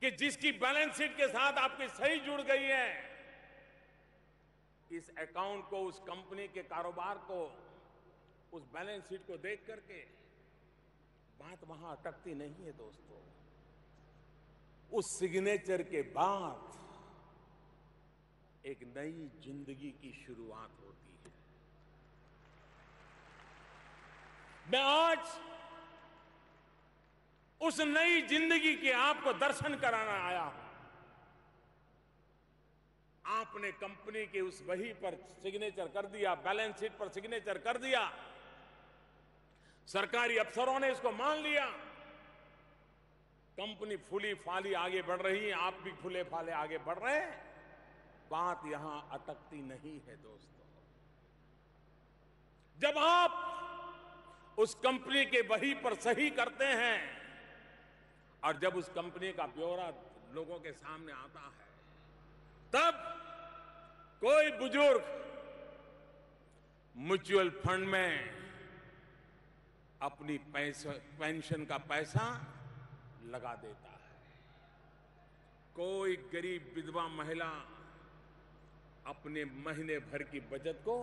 कि जिसकी बैलेंस शीट के साथ आपकी सही जुड़ गई है, इस अकाउंट को, उस कंपनी के कारोबार को, उस बैलेंस शीट को देख करके बात वहां अटकती नहीं है दोस्तों। उस सिग्नेचर के बाद एक नई जिंदगी की शुरुआत होती है। मैं आज उस नई जिंदगी के आपको दर्शन कराना आया हूं। आपने कंपनी के उस वही पर सिग्नेचर कर दिया, बैलेंस शीट पर सिग्नेचर कर दिया, सरकारी अफसरों ने इसको मान लिया, कंपनी फूली फाली आगे बढ़ रही है, आप भी फूले फाले आगे बढ़ रहे हैं। बात यहां अटकती नहीं है दोस्तों। जब आप उस कंपनी के वही पर सही करते हैं और जब उस कंपनी का ब्यौरा लोगों के सामने आता है, तब कोई बुजुर्ग म्यूचुअल फंड में अपनी पेंशन का पैसा लगा देता है। कोई गरीब विधवा महिला अपने महीने भर की बचत को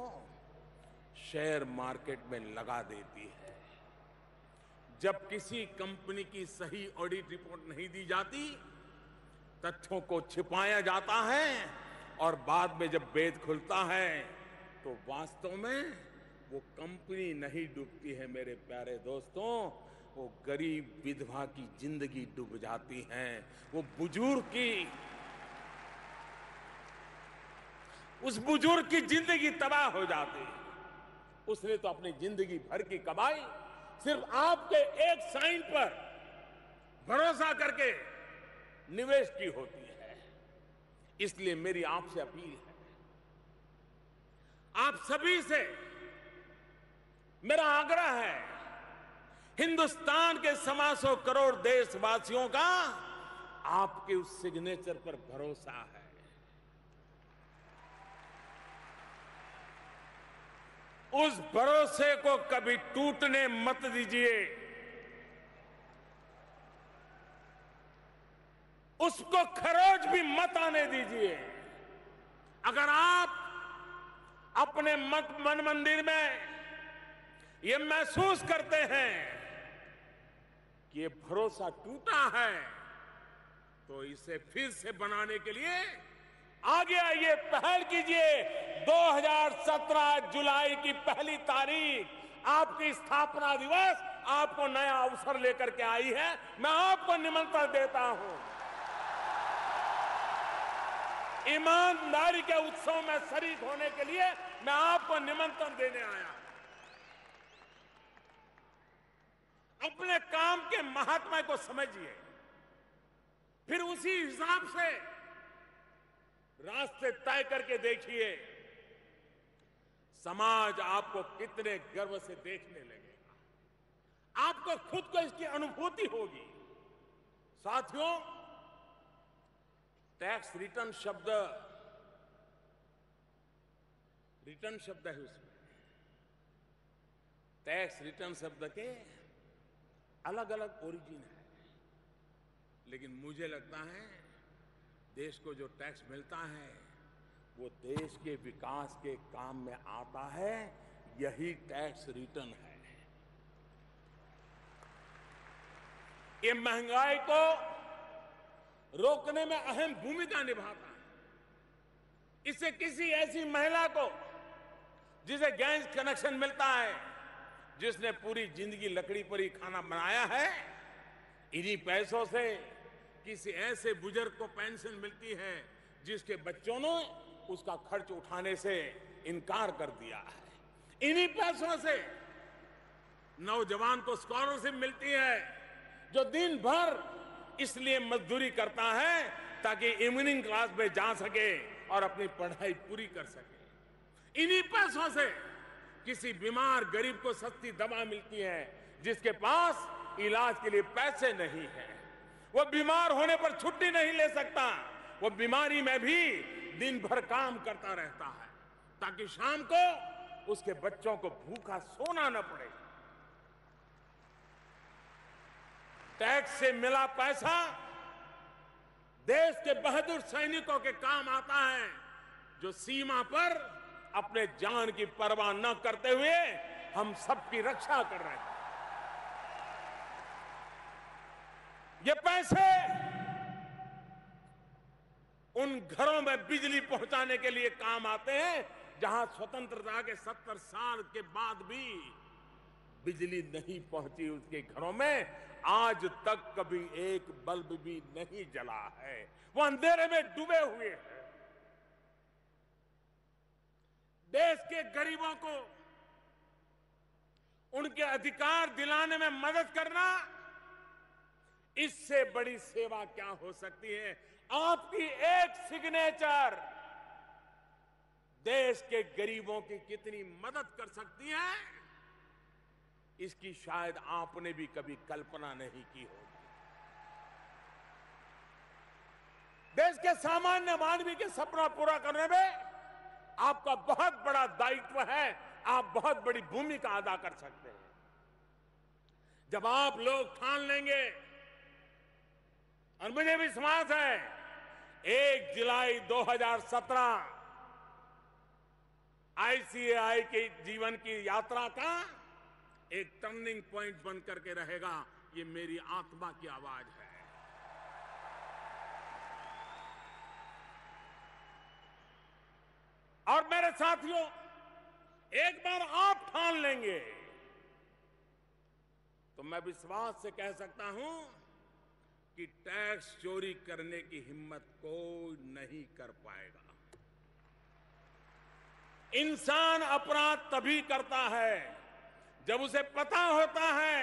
शेयर मार्केट में लगा देती है। जब किसी कंपनी की सही ऑडिट रिपोर्ट नहीं दी जाती, तथ्यों को छिपाया जाता है और बाद में जब भेद खुलता है तो वास्तव में वो कंपनी नहीं डूबती है मेरे प्यारे दोस्तों, वो गरीब विधवा की जिंदगी डूब जाती है। वो बुजुर्ग की, उस बुजुर्ग की जिंदगी तबाह हो जाती है। उसने तो अपनी जिंदगी भर की कमाई सिर्फ आपके एक साइन पर भरोसा करके निवेश की होती है। इसलिए मेरी आपसे अपील है, आप सभी से मेरा आग्रह है, हिंदुस्तान के 1.25 करोड़ देशवासियों का आपके उस सिग्नेचर पर भरोसा है। उस भरोसे को कभी टूटने मत दीजिए, उसको खरोच भी मत आने दीजिए। अगर आप अपने मन मंदिर में ये महसूस करते हैं कि ये भरोसा टूटा है, तो इसे फिर से बनाने के लिए आगे आइए, पहल कीजिए। 2017 जुलाई की पहली तारीख आपकी स्थापना दिवस आपको नया अवसर लेकर के आई है। मैं आपको निमंत्रण देता हूं, ईमानदारी के उत्सव में शरीक होने के लिए मैं आपको निमंत्रण देने आया। अपने काम के महात्मा को समझिए, फिर उसी हिसाब से रास्ते तय करके देखिए, समाज आपको कितने गर्व से देखने लगेगा। आपको खुद को इसकी अनुभूति होगी। साथियों, टैक्स रिटर्न शब्द है उसमें। टैक्स रिटर्न शब्द के अलग अलग ओरिजिन है, लेकिन मुझे लगता है देश को जो टैक्स मिलता है वो देश के विकास के काम में आता है। यही टैक्स रिटर्न है। ये महंगाई को रोकने में अहम भूमिका निभाता है। इससे किसी ऐसी महिला को जिसे गैस कनेक्शन मिलता है, जिसने पूरी जिंदगी लकड़ी पर ही खाना बनाया है, इन्हीं पैसों से किसी ऐसे बुजुर्ग को पेंशन मिलती है जिसके बच्चों ने उसका खर्च उठाने से इनकार कर दिया है। इन्हीं पैसों से नौजवान को स्कॉलरशिप मिलती है जो दिन भर इसलिए मजदूरी करता है ताकि इवनिंग क्लास में जा सके और अपनी पढ़ाई पूरी कर सके। इन्हीं पैसों से किसी बीमार गरीब को सस्ती दवा मिलती है जिसके पास इलाज के लिए पैसे नहीं है। वो बीमार होने पर छुट्टी नहीं ले सकता, वो बीमारी में भी दिन भर काम करता रहता है ताकि शाम को उसके बच्चों को भूखा सोना न पड़े। टैक्स से मिला पैसा देश के बहादुर सैनिकों के काम आता है जो सीमा पर अपने जान की परवाह न करते हुए हम सबकी रक्षा कर रहे हैं। ये पैसे उन घरों में बिजली पहुंचाने के लिए काम आते हैं जहां स्वतंत्रता के 70 साल के बाद भी बिजली नहीं पहुंची उसके घरों में। आज तक कभी एक बल्ब भी नहीं जला है, वो अंधेरे में डूबे हुए हैं। देश के गरीबों को उनके अधिकार दिलाने में मदद करना, इससे बड़ी सेवा क्या हो सकती है। आपकी एक सिग्नेचर देश के गरीबों की कितनी मदद कर सकती है, इसकी शायद आपने भी कभी कल्पना नहीं की होगी। देश के सामान्य मानवी के सपना पूरा करने में आपका बहुत बड़ा दायित्व है, आप बहुत बड़ी भूमिका अदा कर सकते हैं। जब आप लोग ठान लेंगे, और मुझे विश्वास है 1 जुलाई 2017 आईसीएआई के जीवन की यात्रा का एक टर्निंग पॉइंट बन करके रहेगा, ये मेरी आत्मा की आवाज है। और मेरे साथियों, एक बार आप ठान लेंगे तो मैं विश्वास से कह सकता हूं कि टैक्स चोरी करने की हिम्मत कोई नहीं कर पाएगा। इंसान अपराध तभी करता है जब उसे पता होता है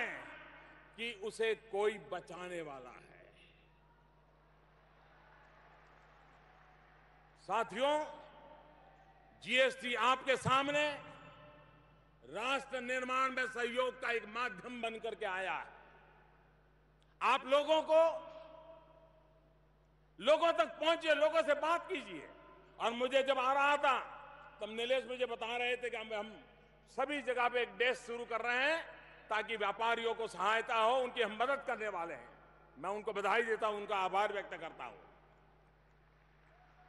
कि उसे कोई बचाने वाला है। साथियों, जीएसटी आपके सामने राष्ट्र निर्माण में सहयोग का एक माध्यम बनकर के आया है। आप लोगों तक पहुंचिए, लोगों से बात कीजिए। और मुझे जब आ रहा था तब नीलेश मुझे बता रहे थे कि हम सभी जगह पे एक डेस्क शुरू कर रहे हैं ताकि व्यापारियों को सहायता हो, उनकी हम मदद करने वाले हैं। मैं उनको बधाई देता हूं, उनका आभार व्यक्त करता हूं।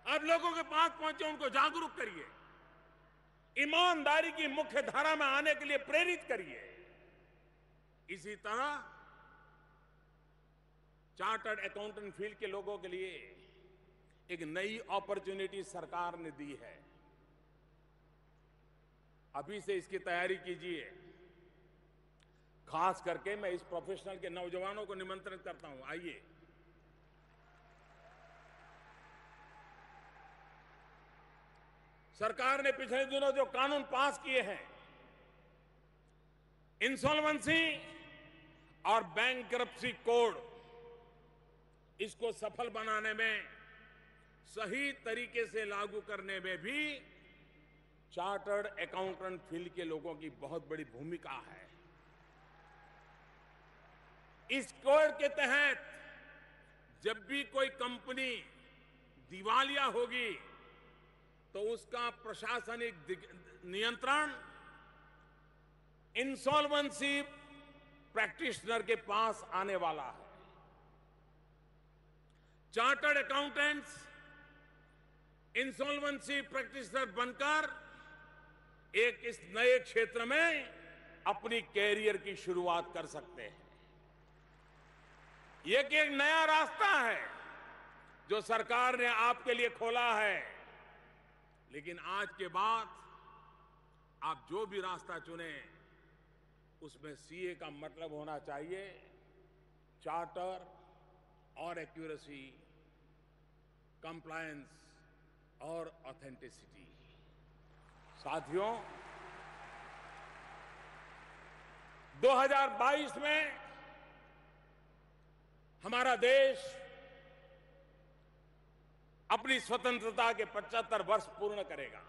आप लोगों के पास पहुंचे, उनको जागरूक करिए, ईमानदारी की मुख्य धारा में आने के लिए प्रेरित करिए। इसी तरह चार्टर्ड अकाउंटेंट फील्ड के लोगों के लिए एक नई अपॉर्चुनिटी सरकार ने दी है। अभी से इसकी तैयारी कीजिए। खास करके मैं इस प्रोफेशनल के नौजवानों को निमंत्रित करता हूं, आइए। सरकार ने पिछले दिनों जो कानून पास किए हैं, इंसॉल्वेंसी और बैंकरप्सी कोड, इसको सफल बनाने में सही तरीके से लागू करने में भी चार्टर्ड अकाउंटेंट फील्ड के लोगों की बहुत बड़ी भूमिका है। इस कोड के तहत जब भी कोई कंपनी दिवालिया होगी तो उसका प्रशासनिक नियंत्रण इंसॉल्वेंसी प्रैक्टिशनर के पास आने वाला है। चार्टर्ड अकाउंटेंट्स इंसॉल्वेंसी प्रैक्टिशनर बनकर इस नए क्षेत्र में अपनी कैरियर की शुरुआत कर सकते हैं। ये एक नया रास्ता है जो सरकार ने आपके लिए खोला है, लेकिन आज के बाद आप जो भी रास्ता चुने उसमें सीए का मतलब होना चाहिए चार्टर और एक्यूरेसी, कंप्लायंस और ऑथेंटिसिटी। साथियों, 2022 में हमारा देश अपनी स्वतंत्रता के 75 वर्ष पूर्ण करेगा।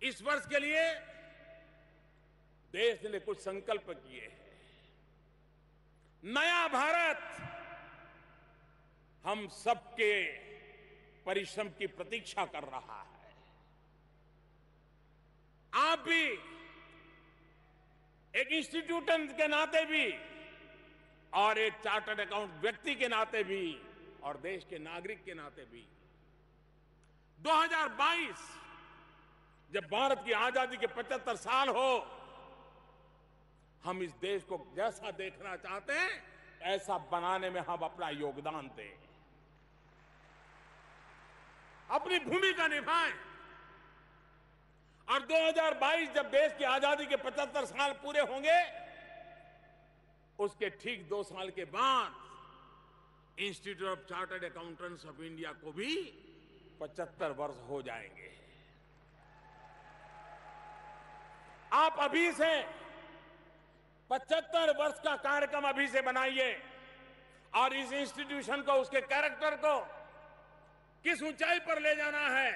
इस वर्ष के लिए देश ने कुछ संकल्प किए हैं। नया भारत हम सबके परिश्रम की प्रतीक्षा कर रहा है। आप भी एक इंस्टीट्यूशन के नाते भी और एक चार्टर्ड अकाउंट व्यक्ति के नाते भी और देश के नागरिक के नाते भी 2022 जब भारत की आजादी के 75 साल हो, हम इस देश को जैसा देखना चाहते हैं ऐसा बनाने में हम अपना योगदान दें, अपनी भूमिका निभाएं। और 2022 जब देश की आजादी के 75 साल पूरे होंगे, उसके ठीक 2 साल के बाद institute of chartered accountants of India को भी 75 वर्ष हो जाएंगे। आप अभी से 75 वर्ष का कार्यक्रम अभी से बनाइए और इस इंस्टीट्यूशन को, उसके कैरेक्टर को किस ऊंचाई पर ले जाना है,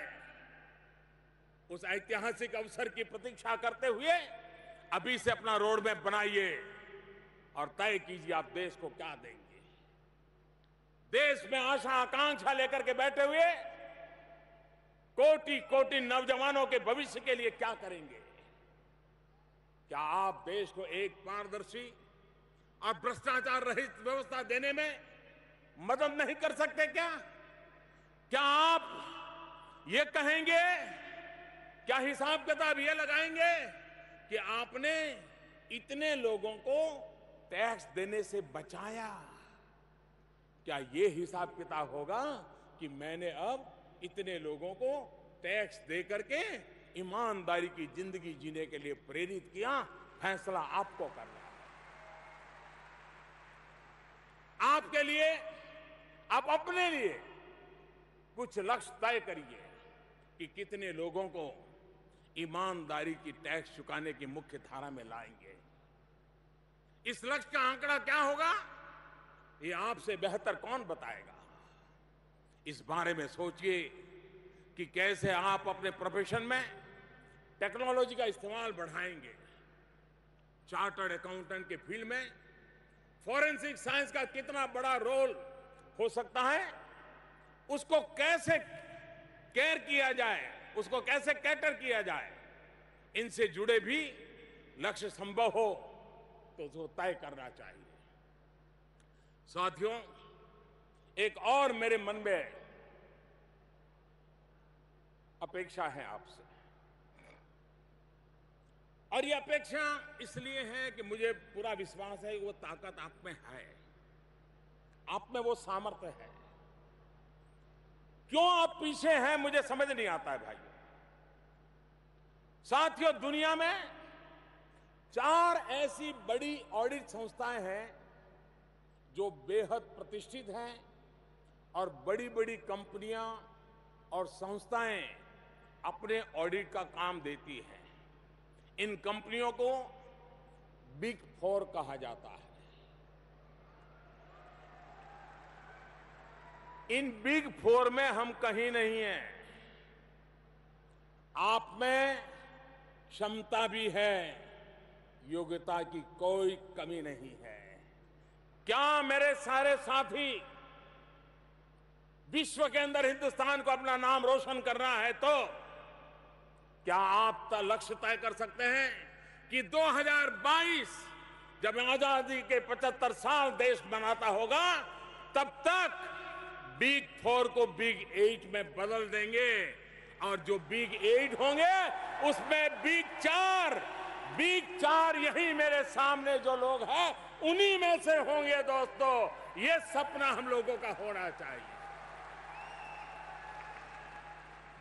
उस ऐतिहासिक अवसर की प्रतीक्षा करते हुए अभी से अपना रोड मैप बनाइए और तय कीजिए आप देश को क्या देंगे। देश में आशा आकांक्षा लेकर के बैठे हुए कोटि कोटि नौजवानों के भविष्य के लिए क्या करेंगे? क्या आप देश को एक पारदर्शी और भ्रष्टाचार रहित व्यवस्था देने में मदद नहीं कर सकते क्या? क्या आप ये कहेंगे, क्या हिसाब किताब ये लगाएंगे कि आपने इतने लोगों को टैक्स देने से बचाया? क्या ये हिसाब किताब होगा कि मैंने अब इतने लोगों को टैक्स दे करके ईमानदारी की जिंदगी जीने के लिए प्रेरित किया? फैसला आपको करना है। आपके लिए, आप अपने लिए कुछ लक्ष्य तय करिए कि कितने लोगों को ईमानदारी की टैक्स चुकाने की मुख्य धारा में लाएंगे। इस लक्ष्य का आंकड़ा क्या होगा, ये आपसे बेहतर कौन बताएगा? इस बारे में सोचिए कि कैसे आप अपने प्रोफेशन में टेक्नोलॉजी का इस्तेमाल बढ़ाएंगे। चार्टर्ड अकाउंटेंट के फील्ड में फॉरेंसिक साइंस का कितना बड़ा रोल हो सकता है, उसको कैसे केयर किया जाए, उसको कैसे कैटर किया जाए, इनसे जुड़े भी लक्ष्य संभव हो तो उसको तय करना चाहिए। साथियों, एक और मेरे मन में अपेक्षा है आपसे, और ये अपेक्षा इसलिए है कि मुझे पूरा विश्वास है कि वो ताकत आप में है, आप में वो सामर्थ्य है। क्यों आप पीछे हैं मुझे समझ नहीं आता है भाइयों। साथियों, दुनिया में 4 ऐसी बड़ी ऑडिट संस्थाएं हैं जो बेहद प्रतिष्ठित हैं और बड़ी बड़ी कंपनियां और संस्थाएं अपने ऑडिट का काम देती हैं। इन कंपनियों को बिग 4 कहा जाता है। इन बिग फोर में हम कहीं नहीं हैं। आप में क्षमता भी है, योग्यता की कोई कमी नहीं है। क्या मेरे सारे साथी विश्व के अंदर हिंदुस्तान को अपना नाम रोशन करना है तो क्या आप लक्ष्य तय कर सकते हैं कि 2022 जब आजादी के 75 साल देश बनाता होगा तब तक बिग फोर को बिग 8 में बदल देंगे और जो बिग 8 होंगे उसमें बिग चार यही मेरे सामने जो लोग हैं उन्हीं में से होंगे। दोस्तों, ये सपना हम लोगों का होना चाहिए।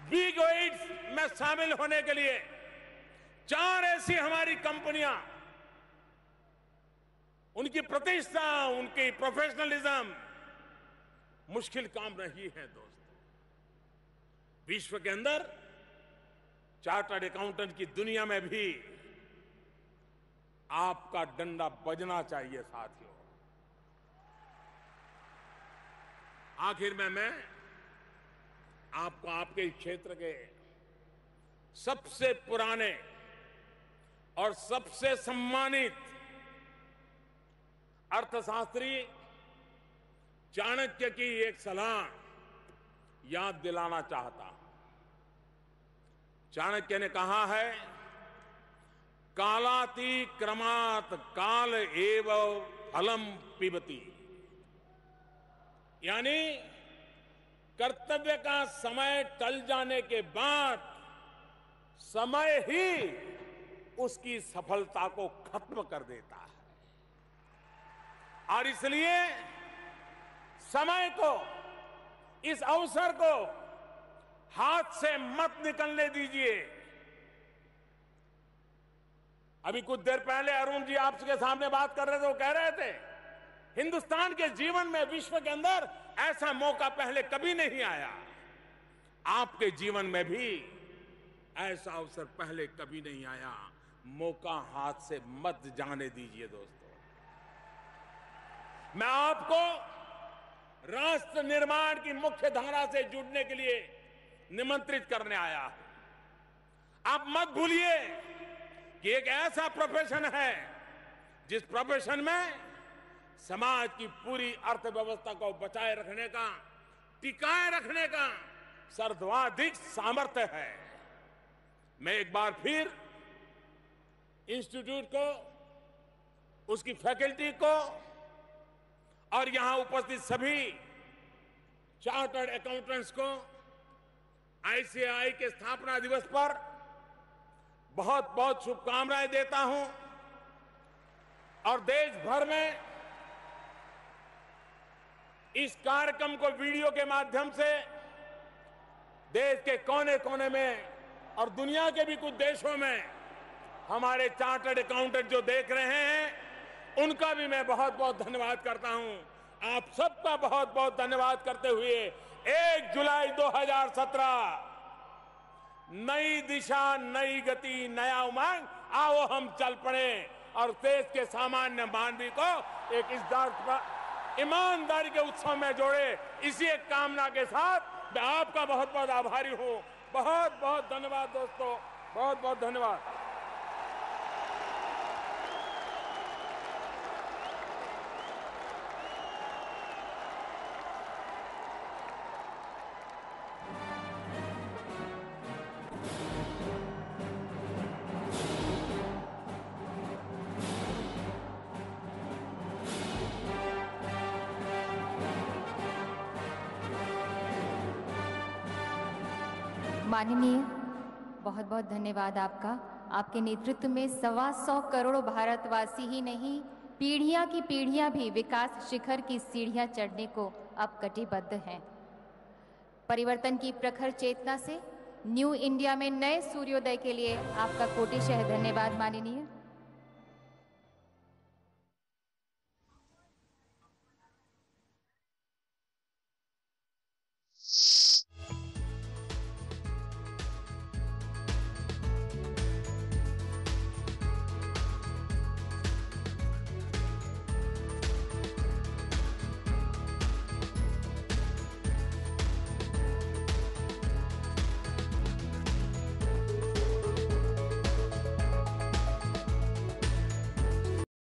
बिग 8 में शामिल होने के लिए 4 ऐसी हमारी कंपनियां, उनकी प्रतिष्ठा, उनकी प्रोफेशनलिज्म मुश्किल काम नहीं है। दोस्तों, विश्व के अंदर चार्टर्ड अकाउंटेंट की दुनिया में भी आपका डंडा बजना चाहिए। साथियों, आखिर में मैं आपको आपके क्षेत्र के सबसे पुराने और सबसे सम्मानित अर्थशास्त्री चाणक्य की एक सलाह याद दिलाना चाहता हूं। चाणक्य ने कहा है, कालाति क्रमात् काल एव फलम पिबति, यानी कर्तव्य का समय टल जाने के बाद समय ही उसकी सफलता को खत्म कर देता है। और इसलिए समय को, इस अवसर को हाथ से मत निकलने दीजिए। अभी कुछ देर पहले अरुण जी आपके सामने बात कर रहे थे, वो कह रहे थे हिंदुस्तान के जीवन में विश्व के अंदर ऐसा मौका पहले कभी नहीं आया। आपके जीवन में भी ऐसा अवसर पहले कभी नहीं आया। मौका हाथ से मत जाने दीजिए। दोस्तों, मैं आपको राष्ट्र निर्माण की मुख्य धारा से जुड़ने के लिए निमंत्रित करने आया हूं। आप मत भूलिए कि एक ऐसा प्रोफेशन है जिस प्रोफेशन में समाज की पूरी अर्थव्यवस्था को बचाए रखने का, टिकाए रखने का सर्वाधिक सामर्थ्य है। मैं एक बार फिर इंस्टीट्यूट को, उसकी फैकल्टी को और यहां उपस्थित सभी चार्टर्ड अकाउंटेंट्स को आईसीएआई के स्थापना दिवस पर बहुत बहुत शुभकामनाएं देता हूं। और देश भर में इस कार्यक्रम को वीडियो के माध्यम से देश के कोने कोने में और दुनिया के भी कुछ देशों में हमारे चार्टर्ड अकाउंटेंट जो देख रहे हैं उनका भी मैं बहुत बहुत धन्यवाद करता हूं। आप सबका बहुत बहुत धन्यवाद करते हुए 1 जुलाई 2017 नई दिशा, नई गति, नया उमंग, आओ हम चल पड़े और देश के सामान्य मानवी को एक इस ईमानदारी के उत्सव में जोड़े। इसी एक कामना के साथ मैं आपका बहुत बहुत आभारी हूं। बहुत बहुत धन्यवाद दोस्तों, बहुत बहुत धन्यवाद। माननीय, बहुत बहुत धन्यवाद आपका। आपके नेतृत्व में 125 करोड़ भारतवासी ही नहीं, पीढ़ियां की पीढ़ियां भी विकास शिखर की सीढ़ियां चढ़ने को अब कटिबद्ध हैं। परिवर्तन की प्रखर चेतना से न्यू इंडिया में नए सूर्योदय के लिए आपका कोटिशः धन्यवाद माननीय।